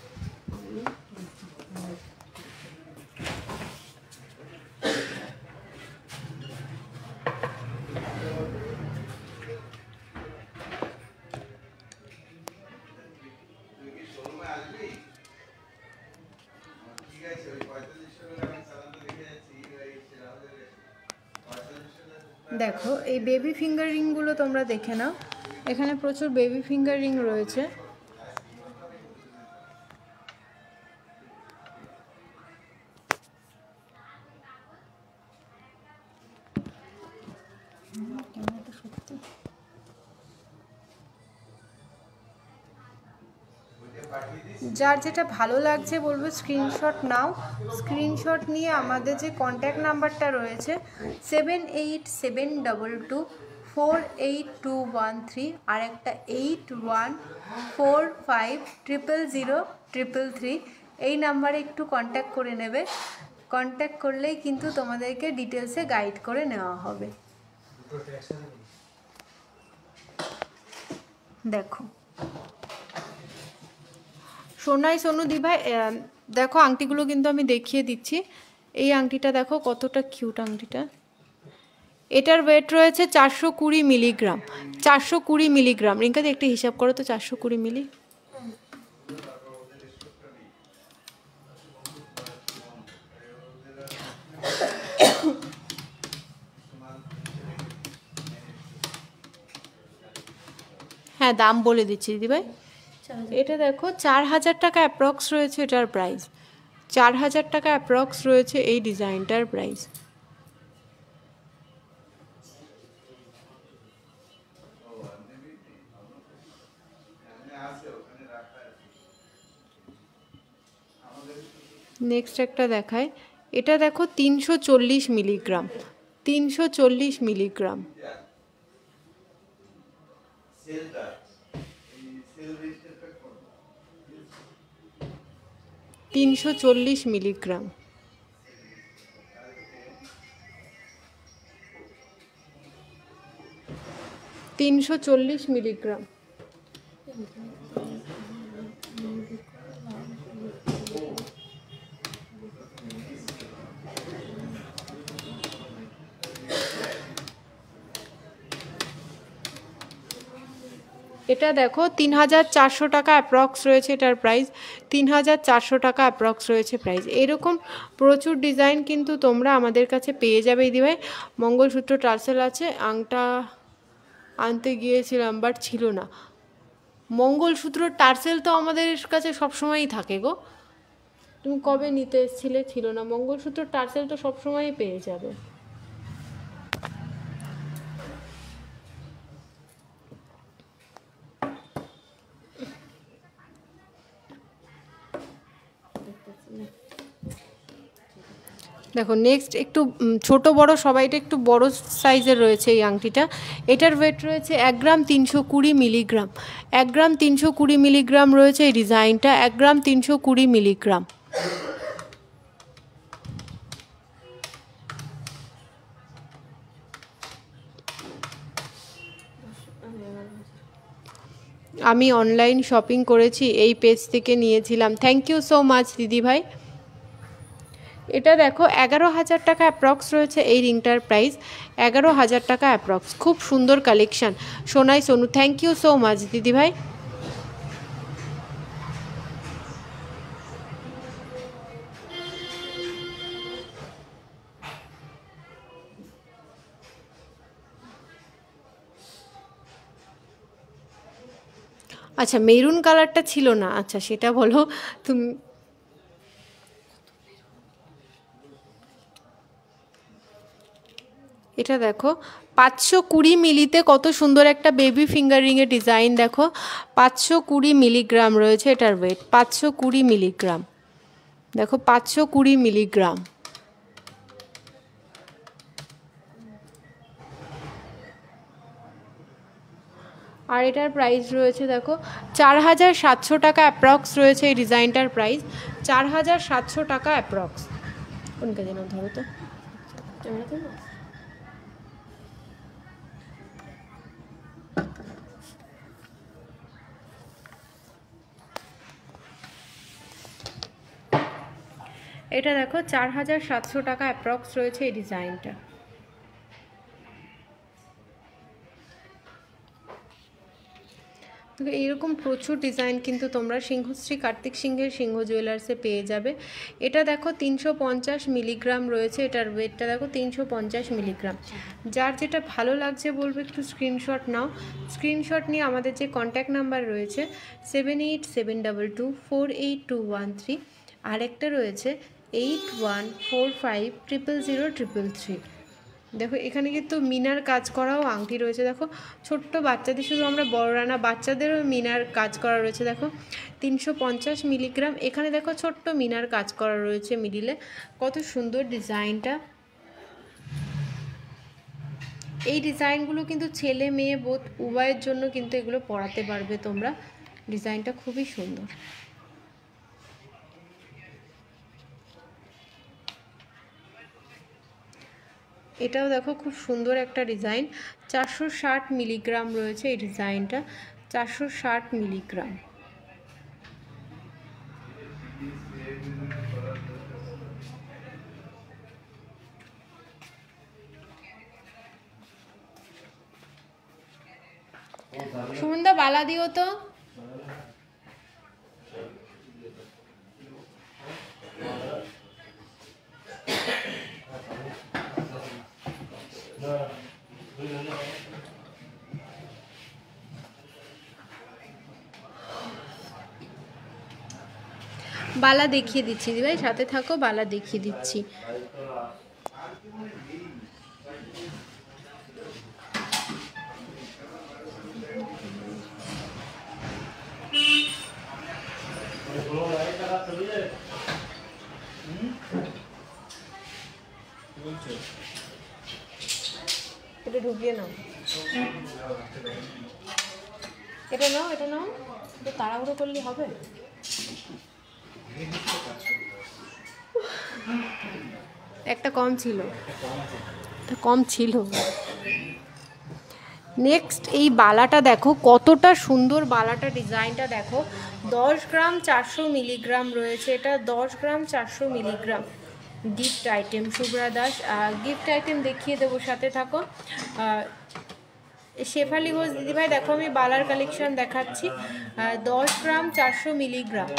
দেখো এই বেবি ফিঙ্গার রিংগুলো তোমরা দেখে নাও, এখানে প্রচুর বেবি ফিঙ্গার রিং রয়েছে। যার যেটা ভালো লাগছে বলবো স্ক্রিনশট নাও, স্ক্রিনশট নিয়ে আমাদের যে কন্ট্যাক্ট নাম্বারটা রয়েছে 7872248213 আর একটা 8145000333, এই নাম্বারে একটু কন্ট্যাক্ট করে নেবে। কন্ট্যাক্ট করলেই কিন্তু তোমাদেরকে ডিটেলসে গাইড করে নেওয়া হবে। দেখো সোনাই সোনু দিভাই, দেখো আংটিগুলো কিন্তু আমি দেখিয়ে দিচ্ছি। এই আংটিটা দেখো কতটা কিউট আংটিটা। এটার ওয়েট রয়েছে 420 মিলিগ্রাম। 420 মিলিগ্রাম। রিঙ্কাদি একটু হিসাব করো তো, 420 মিলি। হ্যাঁ দাম বলে দিচ্ছি দিদিভাই। এটা দেখো 4000 টাকা অ্যাপ্রক্স রয়েছে এটার প্রাইস। 4000 টাকা অ্যাপ্রক্স রয়েছে এই ডিজাইনটার প্রাইস। নেক্সট একটা দেখায়, এটা দেখো 340 মিলিগ্রাম। 340 মিলিগ্রাম। 340 মিলিগ্রাম। মিলিগ্রাম। এটা দেখো 3400 টাকা অ্যাপ্রক্স রয়েছে এটার প্রাইস, 3400 টাকা অ্যাপ্রক্স রয়েছে প্রাইস। এরকম প্রচুর ডিজাইন কিন্তু তোমরা আমাদের কাছে পেয়ে যাবে দিদিভাই। মঙ্গলসূত্র টার্সেল আছে, আংটা আনতে গিয়েছিলাম বাট ছিল না। মঙ্গলসূত্র টার্সেল তো আমাদের কাছে সবসময়ই থাকে গো, তুমি কবে নিতে এসেছিলে? ছিল না। মঙ্গলসূত্র টার্সেল তো সবসময়ই পেয়ে যাবে। দেখো নেক্সট একটু ছোট বড় সবাইটা একটু বড় সাইজের রয়েছে এই আংটিটা। এটার ওয়েট রয়েছে 1 গ্রাম 320 মিলিগ্রাম। 1 গ্রাম 320 মিলিগ্রাম রয়েছে এই ডিজাইনটা, 1 গ্রাম 320 মিলিগ্রাম। আমি অনলাইন শপিং করেছি, এই পেজ থেকে নিয়েছিলাম। থ্যাংক ইউ সো মাচ দিদিভাই। এটা দেখো 11,000 টাকা অ্যাপ্রক্স রয়েছে এই রিংটার প্রাইস, 11,000 টাকা অ্যাপ্রক্স। খুব সুন্দর collection. Sonai Sonu, thank you so much দিদিভাই। আচ্ছা মেরুন কালারটা ছিল না, আচ্ছা সেটা বলো তুমি। এটা দেখো 520 মিলিতে কত সুন্দর একটা বেবি ফিঙ্গারিংয়ের ডিজাইন। দেখো 520 মিলিগ্রাম রয়েছে এটার ওয়েট, 520 মিলিগ্রাম। দেখো 520 মিলিগ্রাম। আর এটার প্রাইস রয়েছে দেখো 4700 টাকা অ্যাপ্রক্স রয়েছে এই ডিজাইনটার প্রাইস, 4700 টাকা অ্যাপ্রক্স। কোনটা যেন ধরো তো, এটা দেখো 4700 টাকা অ্যাপ্রক্স রয়েছে এই ডিজাইনটা। তো এইরকম প্রচুর ডিজাইন কিন্তু তোমরা সিংহশ্রী কার্তিক সিংহের সিংহ জুয়েলার্সে পেয়ে যাবে। এটা দেখো 350 মিলিগ্রাম রয়েছে, এটার ওয়েটটা দেখো 350 মিলিগ্রাম। যার যেটা ভালো লাগছে বলবে একটু স্ক্রিনশট নাও। স্ক্রিনশট নিয়ে আমাদের যে কন্ট্যাক্ট নাম্বার রয়েছে 7872248213, আরেকটা রয়েছে 8145000333। দেখো এখানে কিন্তু মিনার কাজ করাও আংটি রয়েছে। দেখো ছোট্ট বাচ্চাদের, শুধু আমরা বড়রা না বাচ্চাদেরও মিনার কাজ করা রয়েছে। দেখো 350 মিলিগ্রাম। এখানে দেখো ছোট্ট মিনার কাজ করা রয়েছে মিডিলে, কত সুন্দর ডিজাইনটা। এই ডিজাইনগুলো কিন্তু ছেলে মেয়ে বোধ উভয়ের জন্য কিন্তু এগুলো পরাতে পারবে তোমরা। ডিজাইনটা খুবই সুন্দর। এটাও দেখো খুব সুন্দর একটা ডিজাইন, 460 মিলিগ্রাম রয়েছে এই ডিজাইনটা, 460 মিলিগ্রাম। সুমনদা বালা দিও তো। বালা দেখিয়ে দিচ্ছি দিভাই, সাথে থাকো, বালা দেখিয়ে দিচ্ছি। এটা ঢুকিয়ে নাও, এটা নাও, এটা নাও। তো তাড়াহুড়ো করলে হবে? একটা কম ছিল, কম ছিল। নেক্সট এই বালাটা দেখো কতটা সুন্দর, বালাটা ডিজাইনটা দেখো। 10 গ্রাম 400 মিলিগ্রাম রয়েছে এটা, 10 গ্রাম 400 milligram. Gift item Shubhra Das, gift item দেখিয়ে দেবো, সাথে থাকো। শেফালি ঘোষ দিদিভাই দেখো আমি বালার কালেকশন দেখাচ্ছি। 10 গ্রাম 400 মিলিগ্রাম।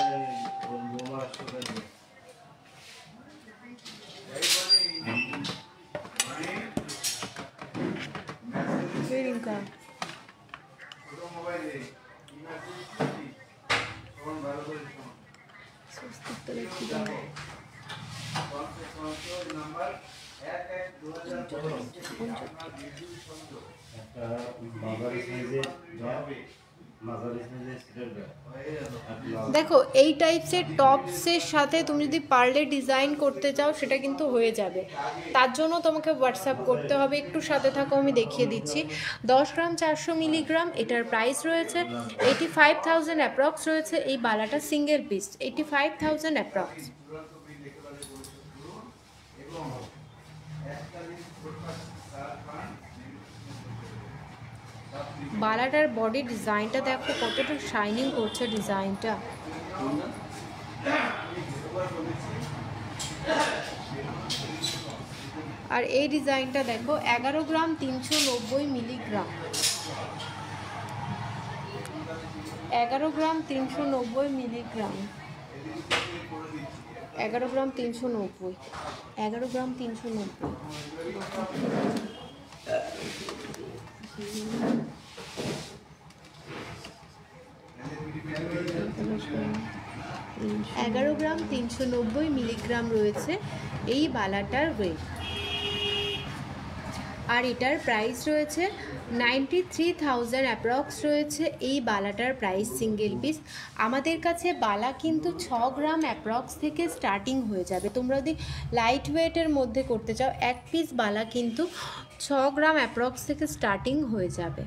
দেখো এই টাইপসের টপসের সাথে তুমি যদি পারলে ডিজাইন করতে চাও সেটা কিন্তু হয়ে যাবে, তার জন্য তোমাকে হোয়াটসঅ্যাপ করতে হবে। একটু সাথে থাকো, আমি দেখিয়ে দিচ্ছি। 10 গ্রাম 400 মিলিগ্রাম, এটার প্রাইস রয়েছে 85,000 অ্যাপ্রক্স রয়েছে। এই বালাটা সিঙ্গেল পিস 85,000 অ্যাপ্রক্স। বালাটার বডি ডিজাইনটা দেখো কতটা শাইনিং করছে ডিজাইনটা। আর এই ডিজাইনটা দেখো 11 গ্রাম 390 মিলিগ্রাম। 11 গ্রাম 390 মিলিগ্রাম। 11 গ্রাম 390। 11 গ্রাম 390। এগারো গ্রাম 390 মিলিগ্রাম রয়েছে এই বালাটার ওয়েট। আর এটার প্রাইস রয়েছে 93,000 অ্যাপ্রক্স রয়েছে এই বালাটার প্রাইস সিঙ্গেল পিস। আমাদের কাছে বালা কিন্তু 6 গ্রাম অ্যাপ্রক্স থেকে স্টার্টিং হয়ে যাবে। তোমরা যদি লাইট ওয়েটের মধ্যে করতে চাও এক পিস বালা কিন্তু 6 গ্রাম অ্যাপ্রক্স থেকে স্টার্টিং হয়ে যাবে।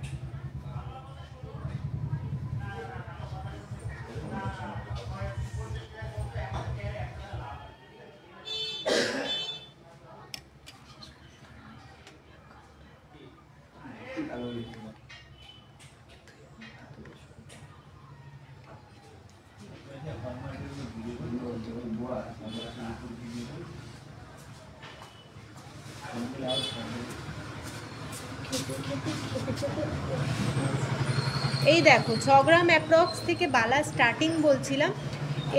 এই দেখো 6 গ্রাম অ্যাপ্রক্স থেকে বালা স্টার্টিং বলছিলাম।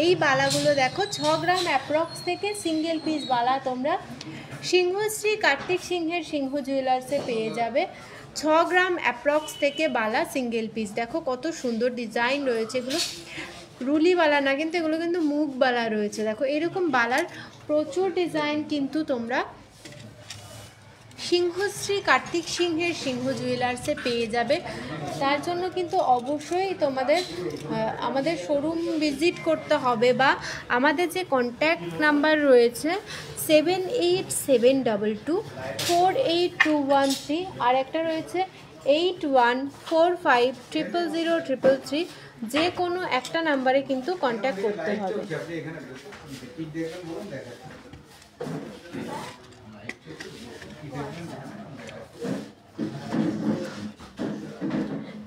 এই বালাগুলো দেখো 6 গ্রাম অ্যাপ্রক্স থেকে সিঙ্গেল পিস বালা তোমরা সিংহশ্রী কার্তিক সিংহের সিংহ জুয়েলার্সে পেয়ে যাবে। 6 গ্রাম অ্যাপ্রক্স থেকে বালা সিঙ্গেল পিস। দেখো কত সুন্দর ডিজাইন রয়েছে, এগুলো রুলি বালা না কিন্তু এগুলো কিন্তু মুখ বালা রয়েছে। দেখো এরকম বালার প্রচুর ডিজাইন কিন্তু তোমরা সিংহশ্রী কার্তিক সিংহের সিংহ জুয়েলার্সে পেয়ে যাবে। তার জন্য কিন্তু অবশ্যই তোমাদের আমাদের শোরুম ভিজিট করতে হবে বা আমাদের যে কন্ট্যাক্ট নাম্বার রয়েছে 7872248213 আর একটা রয়েছে 8145000033, যে কোনো একটা নাম্বারে কিন্তু কন্ট্যাক্ট করতে হবে।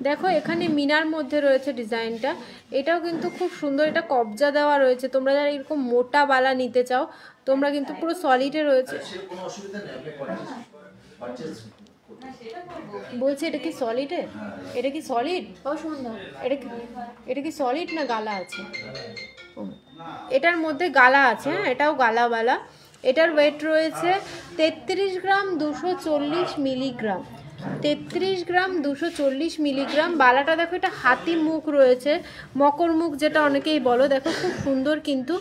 দেখো এখানে মিনার মধ্যে রয়েছে ডিজাইনটা, এটাও কিন্তু খুব সুন্দর, এটা কবজা দেওয়া রয়েছে। তোমরা যারা এরকম মোটা বালা নিতে চাও তোমরা কিন্তু পুরো সলিডে রয়েছে। বলছি এটা কি সলিডে? এটা কি সলিড? এটা কি সলিড না গালা আছে? এটার মধ্যে গালা আছে, হ্যাঁ এটাও গালাওয়ালা। এটার ওয়েট রয়েছে 33 গ্রাম 240 মিলিগ্রাম। 33 গ্রাম 240 মিলিগ্রাম। বালাটা দেখো এটা হাতি মুখ রয়েছে, মকর মুখ যেটা অনেকেই বলো। দেখো খুব সুন্দর কিন্তু।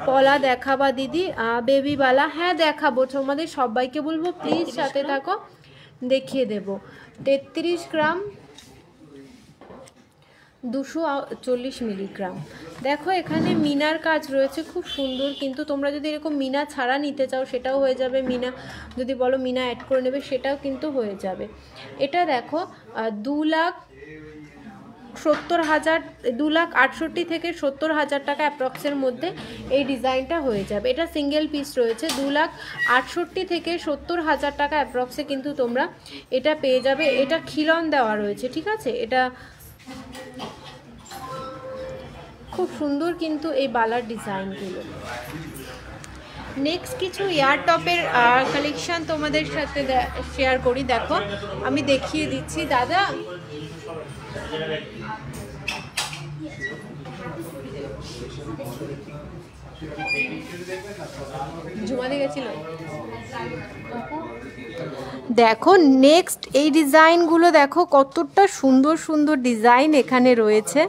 পলা দেখাবা দিদি বেবি বালা? হ্যাঁ দেখাবো, তোমাদের সবাইকে বলবো প্লিজ সাথে থাকো, দেখিয়ে দেব। 33 গ্রাম 240 মিলিগ্রাম। দেখো এখানে মিনার কাজ রয়েছে খুব সুন্দর কিন্তু। তোমরা যদি এরকম মিনা ছাড়া নিতে চাও সেটাও হয়ে যাবে, মিনা যদি বলো মিনা অ্যাড করে নেবে সেটাও কিন্তু হয়ে যাবে। এটা দেখো 2,68,000 থেকে 70,000 টাকা অ্যাপ্রক্সের মধ্যে এই ডিজাইনটা হয়ে যাবে। এটা সিঙ্গেল পিস রয়েছে 2,68,000 থেকে 70,000 টাকা অ্যাপ্রক্সে কিন্তু তোমরা এটা পেয়ে যাবে। এটা খিলন দেওয়া রয়েছে, ঠিক আছে। এটা খুব সুন্দর কিন্তু এই বালার ডিজাইনগুলো। নেক্সট কিছু ইয়ার টপের কালেকশন তোমাদের সাথে শেয়ার করি। দেখো আমি দেখিয়ে দিচ্ছি দাদা। জুমাতে গেছিল। দেখো নেক্সট এই ডিজাইনগুলো দেখো কতটা সুন্দর সুন্দর ডিজাইন এখানে রয়েছে।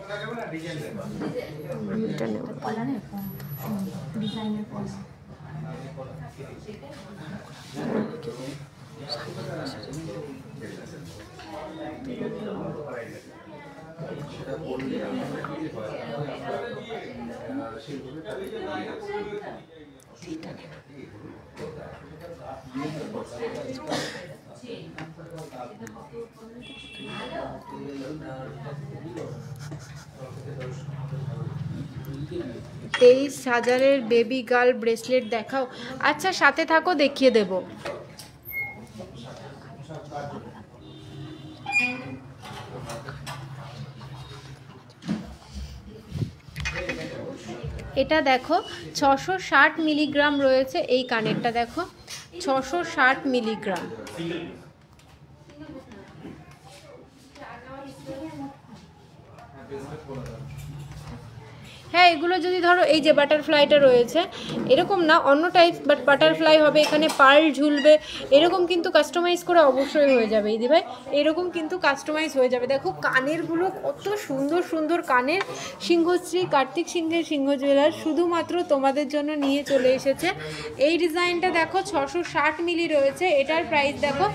তেইশ হাজারের বেবি গার্ল ব্রেসলেট দেখাও। আচ্ছা সাথে থাকো, দেখিয়ে দেব। এটা দেখো 660 মিলিগ্রাম রয়েছে এই কানেরটা, দেখো 660 মিলিগ্রাম। হ্যাঁ এগুলো যদি ধরো এই যে বাটারফ্লাইটা রয়েছে এরকম না, অন্য টাইপ, বাট বাটারফ্লাই হবে, এখানে পার্ল ঝুলবে, এরকম কিন্তু কাস্টমাইজ করে অবশ্যই হয়ে যাবে দিদি ভাই, এরকম কিন্তু কাস্টমাইজ হয়ে যাবে। দেখো কানেরগুলো কত সুন্দর সুন্দর কানের, সিংহশ্রী কার্তিক সিংহের সিংহ জুয়েলার্স শুধুমাত্র তোমাদের জন্য নিয়ে চলে এসেছে এই ডিজাইনটা। দেখো 660 মিলি রয়েছে, এটার প্রাইস দেখো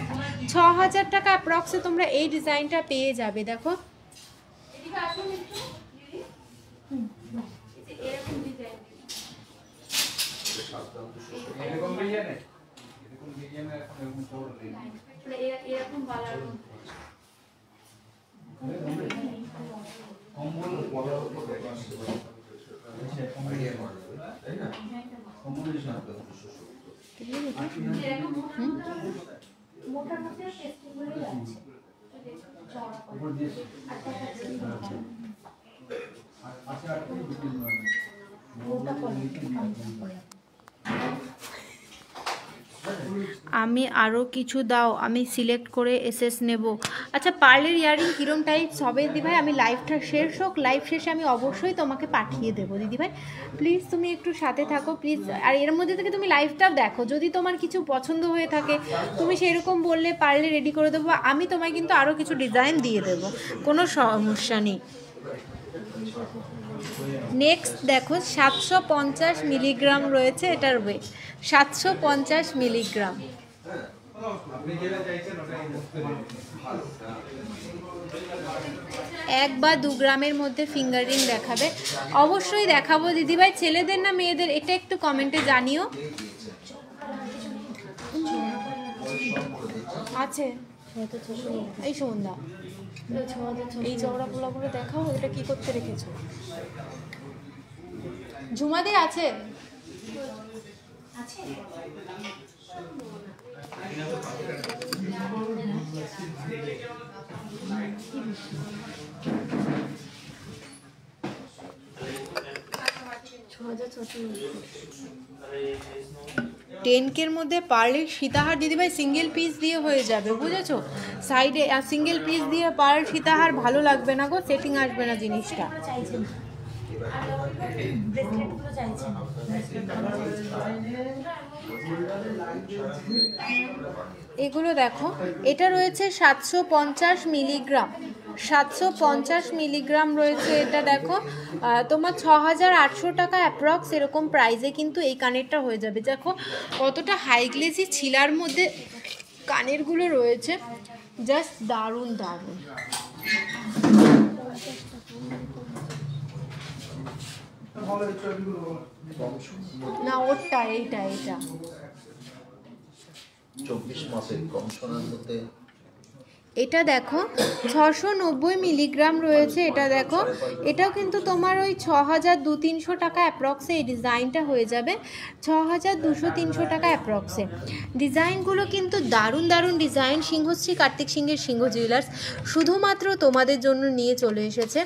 6000 টাকা অ্যাপ্রক্সে তোমরা এই ডিজাইনটা পেয়ে যাবে। দেখো আমি আরও কিছু দাও, আমি সিলেক্ট করে এসএস নেব। আচ্ছা পার্লের ইয়ারিং কীরকম টাইপস হবে দিদিভাই, আমি লাইভটা শেষ হোক, লাইভ শেষে আমি অবশ্যই তোমাকে পাঠিয়ে দেবো দিদিভাই, প্লিজ তুমি একটু সাথে থাকো প্লিজ। আর এর মধ্যে থেকে তুমি লাইভটা দেখো, যদি তোমার কিছু পছন্দ হয়ে থাকে তুমি সেরকম বললে পার্লে রেডি করে দেবো, আমি তোমায় কিন্তু আরও কিছু ডিজাইন দিয়ে দেবো, কোনো সমস্যা নেই। নেক্সট দেখো 750 মিলিগ্রাম রয়েছে এটার ওয়েট, 750 মিলিগ্রাম। এক বা 2 গ্রামের মধ্যে ফিঙ্গার রিং দেখাবে, অবশ্যই দেখাবো দিদিভাই। ছেলেদের না মেয়েদের এটা একটু কমেন্টে জানিও। আছে এই সন্ধ্যা, এই চওড়া পোলাগুলো দেখাও, এটা কি করতে রেখেছো? ঝুমাদি আছে? টেনকের মধ্যে পার্লের সীতাহার দিদিভাই সিঙ্গেল পিস দিয়ে হয়ে যাবে, বুঝেছো? সাইডে সিঙ্গেল পিস দিয়ে পার্ল সীতাহার ভালো লাগবে না গো, সেটিং আসবে না জিনিসটা। এগুলো দেখো, এটা রয়েছে 750 মিলিগ্রাম, 750 মিলিগ্রাম রয়েছে এটা। দেখো তোমার 6800 টাকা অ্যাপ্রক্স এরকম প্রাইসে কিন্তু এই কানেরটা হয়ে যাবে। দেখো কতটা হাই গ্লেসি ছিলার মধ্যে কানেরগুলো রয়েছে, জাস্ট দারুণ দারুণ। না ওটা এইটা 24 মাসের কম সোনার মধ্যে এটা দেখো 690 মিলিগ্রাম রয়েছে, এটা দেখো এটাও কিন্তু তোমার ওই 6200-300 টাকা অ্যাপ্রক্সে এই ডিজাইনটা হয়ে যাবে, 6200-300 টাকা অ্যাপ্রক্সে। ডিজাইনগুলো কিন্তু দারুণ দারুণ ডিজাইন, সিংহশ্রী কার্তিক সিংহের সিংহ জুয়েলার্স শুধুমাত্র তোমাদের জন্য নিয়ে চলে এসেছে।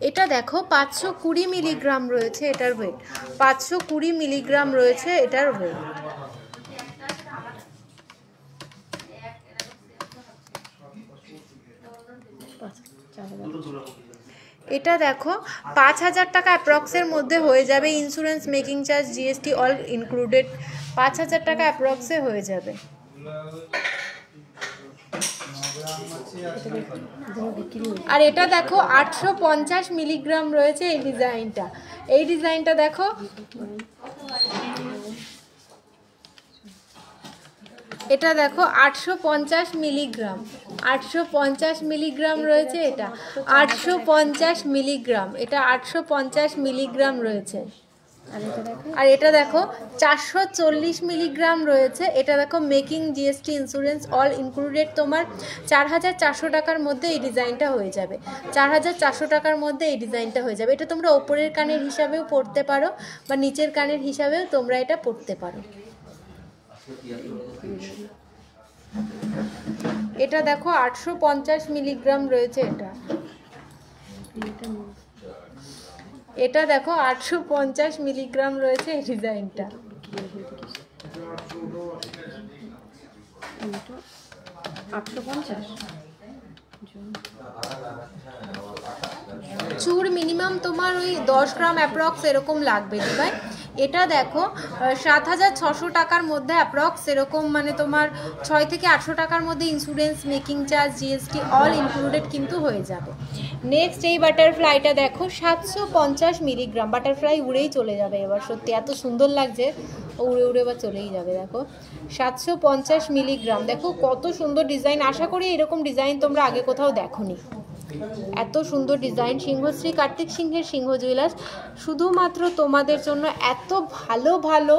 এটা দেখো 520 মিলিগ্রাম রয়েছে এটার ওয়েট, 520 মিলিগ্রাম রয়েছে এটার ওয়েট। এটা দেখো 5000 টাকা অ্যাপ্রক্সের মধ্যে হয়ে যাবে, insurance, making charge, GST all included, 5000 টাকা অ্যাপ্রক্সে হয়ে যাবে। আর এটা দেখো 850 মিলিগ্রাম রয়েছে এই ডিজাইনটা, এই ডিজাইনটা দেখো, এটা দেখো 850 মিলিগ্রাম, 850 মিলিগ্রাম রয়েছে এটা, 850 মিলিগ্রাম, এটা 850 মিলিগ্রাম রয়েছে। আর এটা দেখো 440 মিলিগ্রাম রয়েছে, এটা দেখো making, GST, insurance all included, তোমার 4400 টাকার মধ্যে এই ডিজাইনটা হয়ে যাবে, 4400 টাকার মধ্যে এই ডিজাইনটা হয়ে যাবে। এটা তোমরা ওপরের কানের হিসাবেও পরতে পারো বা নিচের কানের হিসাবেও তোমরা এটা পরতে পারো। এটা দেখো 850 মিলিগ্রাম রয়েছে এটা, এটা দেখো 850 মিলিগ্রাম রয়েছে এই ডিজাইনটা। চুর মিনিমাম তোমার ওই 10 গ্রাম অ্যাপ্রক্স এরকম লাগবে দিবাই। এটা দেখো 7600 টাকার মধ্যে অ্যাপ্রক্স এরকম, মানে তোমার 6 থেকে 800 টাকার মধ্যে insurance, making charge, GST all included কিন্তু হয়ে যাবে। নেক্সট এই বাটারফ্লাইটা দেখো 750 মিলিগ্রাম, বাটারফ্লাই উড়েই চলে যাবে এবার, সত্যি এত সুন্দর লাগছে, উড়ে উড়ে এবার চলেই যাবে। দেখো 750 মিলিগ্রাম, দেখো কত সুন্দর ডিজাইন, আশা করি এরকম ডিজাইন তোমরা আগে কোথাও দেখোনি, এত সুন্দর ডিজাইন। সিংহশ্রী কার্তিক সিংহের সিংহ জুয়েলার্স শুধুমাত্র তোমাদের জন্য এত ভালো ভালো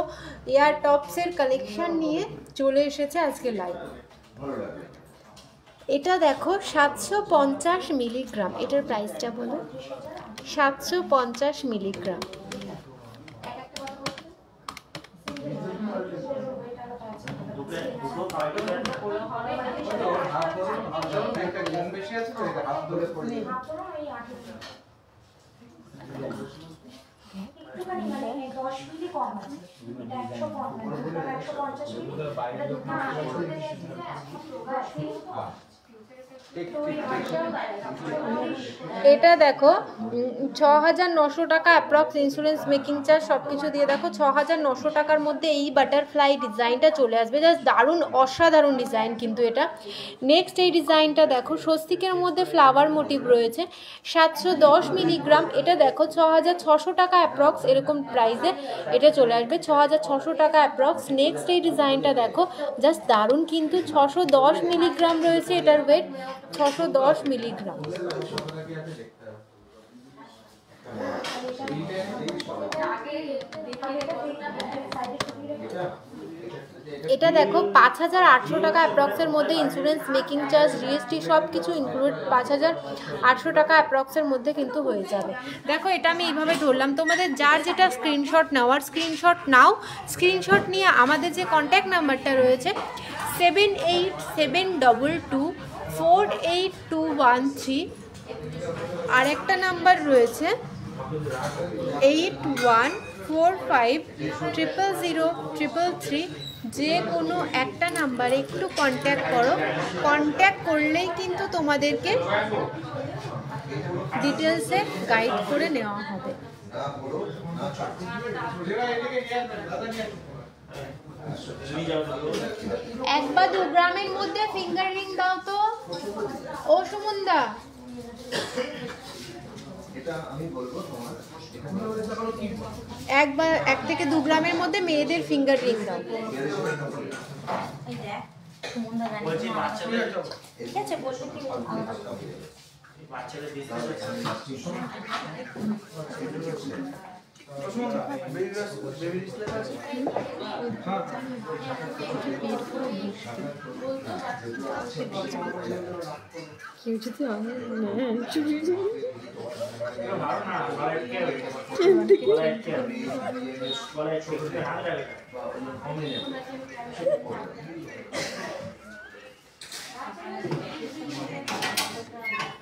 এয়ার টপসের কালেকশন নিয়ে চলে এসেছে আজকে লাইভ। এটা দেখো 750 মিলিগ্রাম, এটার প্রাইসটা বলো, 750 মিলিগ্রাম। এটা দেখো 6900 টাকা অ্যাপ্রক্স, ইন্স্যুরেন্স, মেকিং চার্জ সব কিছু দিয়ে দেখো 6900 টাকার মধ্যে এই বাটারফ্লাই ডিজাইনটা চলে আসবে। জাস্ট দারুণ অসাধারণ ডিজাইন কিন্তু এটা। নেক্সট এই ডিজাইনটা দেখো স্বস্তিকের মধ্যে ফ্লাওয়ার মোটিভ রয়েছে, 710 মিলিগ্রাম, এটা দেখো 6600 টাকা অ্যাপ্রক্স এরকম প্রাইসে এটা চলে আসবে, 6600 টাকা অ্যাপ্রক্স। নেক্সট এই ডিজাইনটা দেখো জাস্ট দারুণ কিন্তু, 610 মিলিগ্রাম রয়েছে এটার ওয়েট, 610 মিলিগ্রাম। এটা দেখো 5800 টাকা অ্যাপ্রক্সের মধ্যে, ইন্স্যুরেন্স, মেকিং চার্জ, জিএসটি সব কিছু ইনক্লুড, 5800 টাকা অ্যাপ্রক্সের মধ্যে কিন্তু হয়ে যাবে। দেখো এটা আমি এইভাবে ধরলাম, তোমাদের যার যেটা স্ক্রিনশট নেওয়ার স্ক্রিনশট নাও, স্ক্রিনশট নিয়ে আমাদের যে কন্ট্যাক্ট নাম্বারটা রয়েছে 7872248213, আর একটা নাম্বার রয়েছে 8145000333, যে কোনো একটা নাম্বারে একটু কন্ট্যাক্ট করো, কন্ট্যাক্ট করলেই কিন্তু তোমাদেরকে ডিটেলসে গাইড করে নেওয়া হবে। 1 বা 2 গ্রামের মধ্যে ফিঙ্গার রিং দাও তো, ও সুমনদা। এক থেকে 2 গ্রামের মধ্যে মেয়েদের ফিঙ্গার রিং দাও। ঠিক আছে, বলতে কি বাচ্চাদের কেউ যদি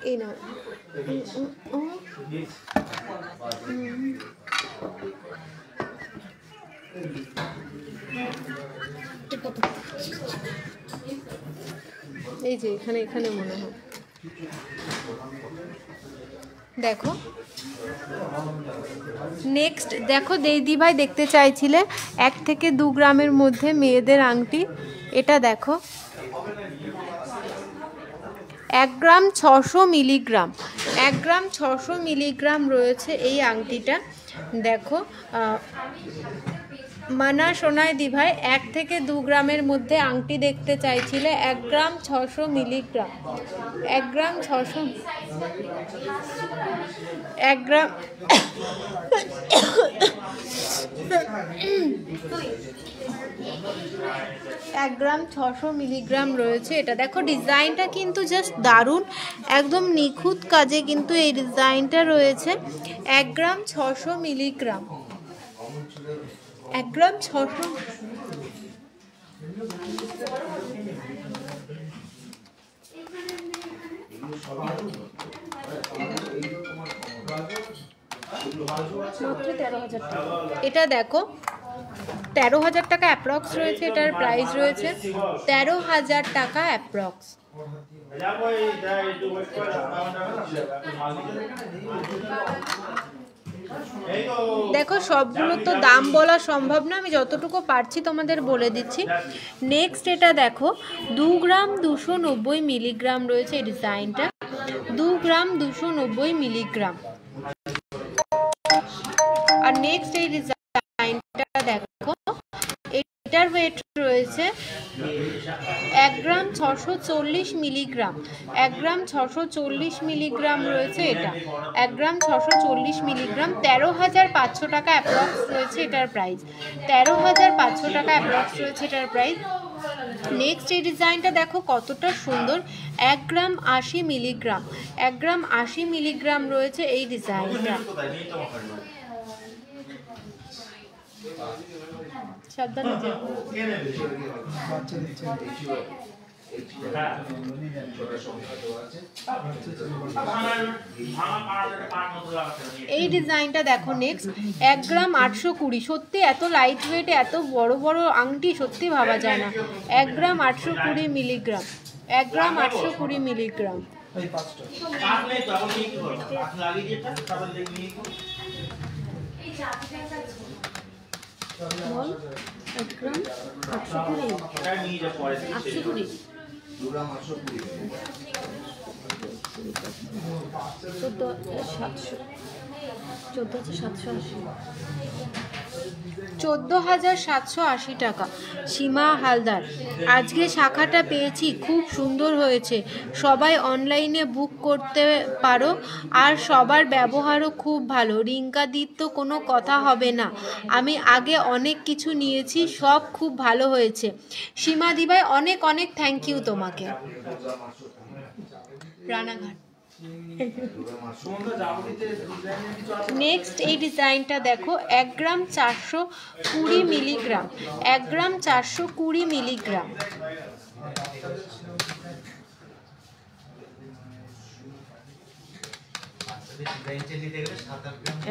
এই না এই যে এখানে এখানে মনে হয় দেখো নেক্সট দেখো দিদি ভাই দেখতে চাইছিলে 1 থেকে 2 গ্রামের মধ্যে মেয়েদের আংটি। এটা দেখো 1 গ্রাম 600 মিলিগ্রাম, 1 গ্রাম 600 মিলিগ্রাম রয়েছে এই আংটিটা। দেখো মানা সোনাই দি ভাই 1 থেকে 2 গ্রামের মধ্যে আংটি দেখতে চাইছিলে, 1 গ্রাম 600 মিলিগ্রাম, 1 গ্রাম 600, 1 গ্রাম 1 গ্রাম 600 মিলিগ্রাম রয়েছে। এটা দেখো ডিজাইনটা কিন্তু জাস্ট দারুণ, একদম নিখুঁত কাজে কিন্তু এই ডিজাইনটা রয়েছে। 1 গ্রাম 600 মিলিগ্রাম, 1 গ্রাম 600। মাত্র 13,000 টাকা। এটা দেখো 13,000 টাকা অ্যাপ্রক্স রয়েছে, এটার প্রাইস রয়েছে 13,000 টাকা অ্যাপ্রক্স। দেখো সবগুলো তো দাম বলা সম্ভব না, আমি যতটুকু পারছি তোমাদের বলে দিচ্ছি। নেক্সট এটা দেখো 2 গ্রাম 290 মিলিগ্রাম রয়েছে এই ডিজাইনটা, 2 গ্রাম 290 মিলিগ্রাম। আর নেক্সট এই ডিজাইনটা দেখো, এটার ওয়েট রয়েছে 1 গ্রাম 640 মিলিগ্রাম, 1 গ্রাম 640 মিলিগ্রাম রয়েছে এটা, 1 গ্রাম 640 মিলিগ্রাম। 13,500 টাকা অ্যাপ্রক্স রয়েছে এটার প্রাইস, 13,500 টাকা অ্যাপ্রক্স রয়েছে এটার প্রাইস। নেক্সট এই ডিজাইনটা দেখো কতটা সুন্দর, 1 গ্রাম 80 মিলিগ্রাম, 1 গ্রাম 80 মিলিগ্রাম রয়েছে এই ডিজাইনটা। সাবধানে যেও। এই ডিজাইনটা দেখো নেক্সট 1 গ্রাম 820, সত্যি এত লাইট ওয়েট এত বড় বড় আংটি সত্যি ভাবা যায় না। 1 গ্রাম 820 মিলিগ্রাম, 1 গ্রাম 820 মিলিগ্রাম। বল 1 গ্রাম 820, 820, 14,780 টাকা। সীমা হালদার, আজকে শাখাটা পেয়েছি, খুব সুন্দর হয়েছে, সবাই অনলাইনে বুক করতে পারো, আর সবার ব্যবহারও খুব ভালো। রিঙ্কা দির তো কোনো কথা হবে না, আমি আগে অনেক কিছু নিয়েছি, সব খুব ভালো হয়েছে। সীমা দি ভাই অনেক অনেক থ্যাংক ইউ তোমাকে। রানাঘাট। নেক্সট এই ডিজাইনটা দেখো 1 গ্রাম 420 মিলিগ্রাম, 1 গ্রাম 420 মিলিগ্রাম।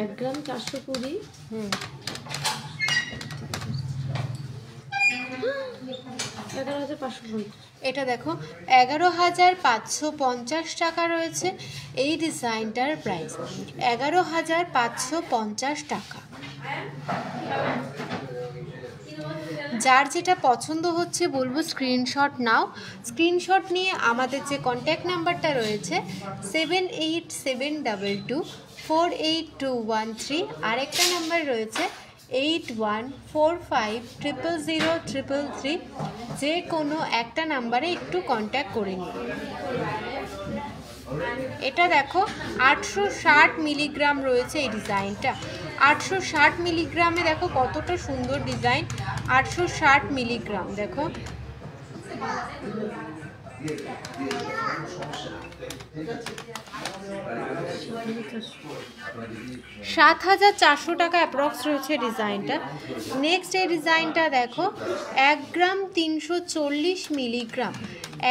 1 গ্রাম 420, 11,550। এটা দেখো 11,550 টাকা রয়েছে এই ডিজাইনটার প্রাইস, 11,550 টাকা। যার যেটা পছন্দ হচ্ছে বলবো স্ক্রিনশট নাও, স্ক্রিনশট নিয়ে আমাদের যে কন্ট্যাক্ট নাম্বারটা রয়েছে 7872248213, আরেকটা নাম্বার রয়েছে 8145000333, যে কোনো একটা নাম্বারে একটু কন্ট্যাক্ট করে নিন। এটা দেখো 860 মিলিগ্রাম রয়েছে এই ডিজাইনটা। 860 মিলিগ্রামে দেখো কতটা সুন্দর ডিজাইন। 860 মিলিগ্রাম দেখো। 7,400 টাকা অ্যাপ্রক্স রয়েছে ডিজাইনটা। নেক্সট এই ডিজাইনটা দেখো 1 গ্রাম 340 মিলিগ্রাম।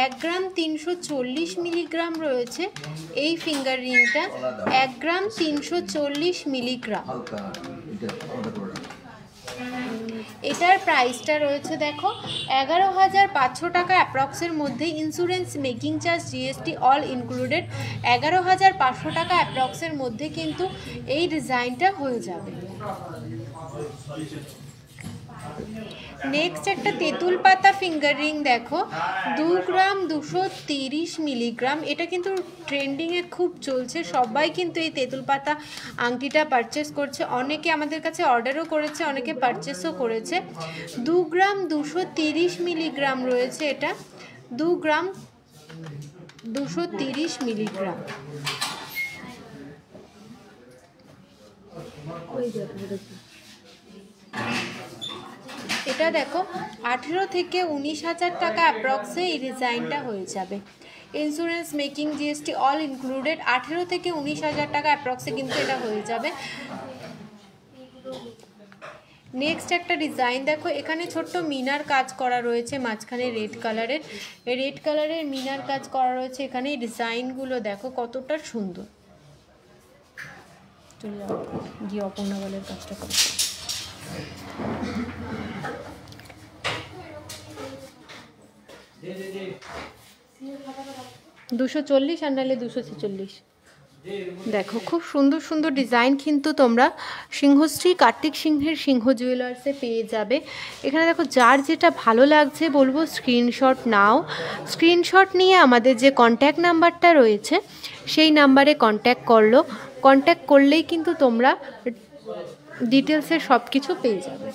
1 গ্রাম 340 মিলিগ্রাম রয়েছে এই ফিঙ্গার রিংটা। 1 গ্রাম 340 মিলিগ্রাম। এটার প্রাইসটা রয়েছে দেখো 11,500 টাকা অ্যাপ্রক্সের মধ্যে, insurance, making charge, GST all included. 11,500 টাকা অ্যাপ্রক্সের মধ্যে কিন্তু এই ডিজাইনটা হয়ে যাবে। নেক্সট একটা তেঁতুল পাতা ফিঙ্গার রিং দেখো 2 গ্রাম 230 মিলিগ্রাম। এটা কিন্তু ট্রেন্ডিংয়ে খুব চলছে, সবাই কিন্তু এই তেঁতুল পাতা আংটিটা পারচেস করছে। অনেকে আমাদের কাছে অর্ডারও করেছে, অনেকে পারচেসও করেছে। 2 গ্রাম 230 মিলিগ্রাম রয়েছে এটা। 2 গ্রাম 230 মিলিগ্রাম। এটা দেখো 18 থেকে 19,000 টাকা অ্যাপ্রক্সে এই ডিজাইনটা হয়ে যাবে। Insurance, making, GST all included. 18 থেকে 19,000 টাকা অ্যাপ্রক্সে কিন্তু এটা হয়ে যাবে। নেক্সট একটা ডিজাইন দেখো, এখানে ছোট্ট মিনার কাজ করা রয়েছে মাঝখানে রেড কালারের মিনার কাজ করা রয়েছে এখানে। এই ডিজাইনগুলো দেখো কতটা সুন্দর। চলে যাও গিয়ে অপর্ণা বলের কাজটা করো। 240 আর নাহলে 246। দেখো খুব সুন্দর সুন্দর ডিজাইন কিন্তু তোমরা সিংহশ্রী কার্তিক সিংহের সিংহ জুয়েলার্সে পেয়ে যাবে। এখানে দেখো যার যেটা ভালো লাগছে বলবো স্ক্রিনশট নাও। স্ক্রিনশট নিয়ে আমাদের যে কন্ট্যাক্ট নাম্বারটা রয়েছে সেই নাম্বারে কন্ট্যাক্ট করলেই কিন্তু তোমরা ডিটেলসে সব কিছু পেয়ে যাবে।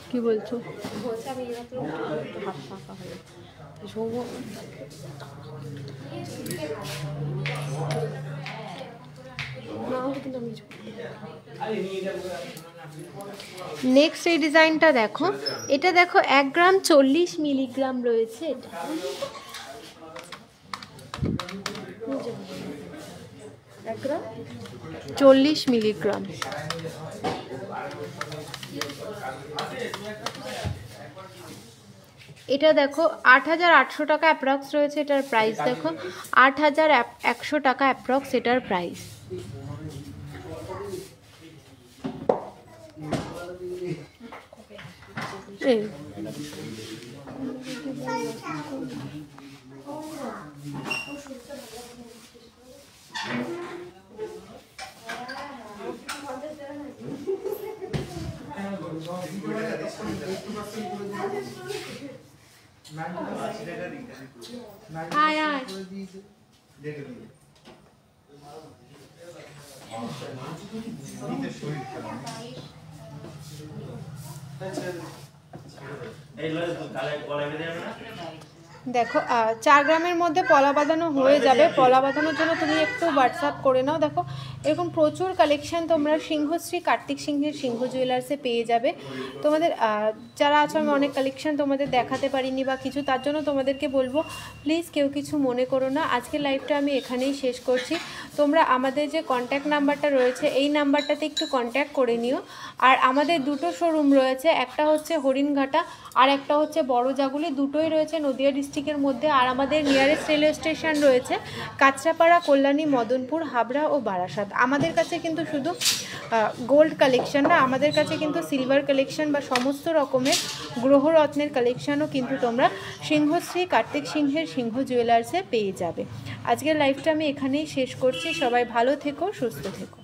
কি বলছো? নেক্সট এই ডিজাইনটা দেখো, এটা দেখো 1 গ্রাম 40 মিলিগ্রাম রয়েছে এটা। 1 গ্রাম 40 মিলিগ্রাম। এটা দেখো 8,800 টাকা অ্যাপ্রক্স রয়েছে এটার প্রাইস। দেখো 8,100 টাকা অ্যাপ্রক্স এটার প্রাইস। দেখো 4 গ্রামের মধ্যে পলা বাঁধানো হয়ে যাবে। পলা বাঁধানোর জন্য তুমি একটু হোয়াটসঅ্যাপ করে নাও। দেখো এরকম প্রচুর কালেকশন তোমরা সিংহশ্রী কার্তিক সিংহের সিংহ জুয়েলার্সে পেয়ে যাবে। তোমাদের যারা আছো আমি অনেক কালেকশন তোমাদের দেখাতে পারিনি বা কিছু, তার জন্য তোমাদেরকে বলবো প্লিজ কেউ কিছু মনে করো না। আজকের লাইভটা আমি এখানেই শেষ করছি। তোমরা আমাদের যে কন্ট্যাক্ট নাম্বারটা রয়েছে এই নাম্বারটাতে একটু কন্ট্যাক্ট করে নিও। আর আমাদের দুটো শোরুম রয়েছে, একটা হচ্ছে হরিণঘাটা আর একটা হচ্ছে বড় জাগুলি। দুটোই রয়েছে নদিয়া ডিস্ট্রিক্টের মধ্যে। আর আমাদের নিয়ারেস্ট রেলওয়ে স্টেশন রয়েছে কাঁচরাপাড়া, কল্যাণী, মদনপুর, হাবড়া ও বারাসাত। আমাদের কাছে কিন্তু শুধু গোল্ড কালেকশন না, আমাদের কাছে কিন্তু সিলভার কালেকশন বা সমস্ত রকমের গ্রহরত্নের কালেকশানও কিন্তু তোমরা সিংহশ্রী কার্তিক সিংহের সিংহ জুয়েলার্সে পেয়ে যাবে। আজকের লাইভটা আমি এখানেই শেষ করছি। সবাই ভালো থেকো, সুস্থ থেকো।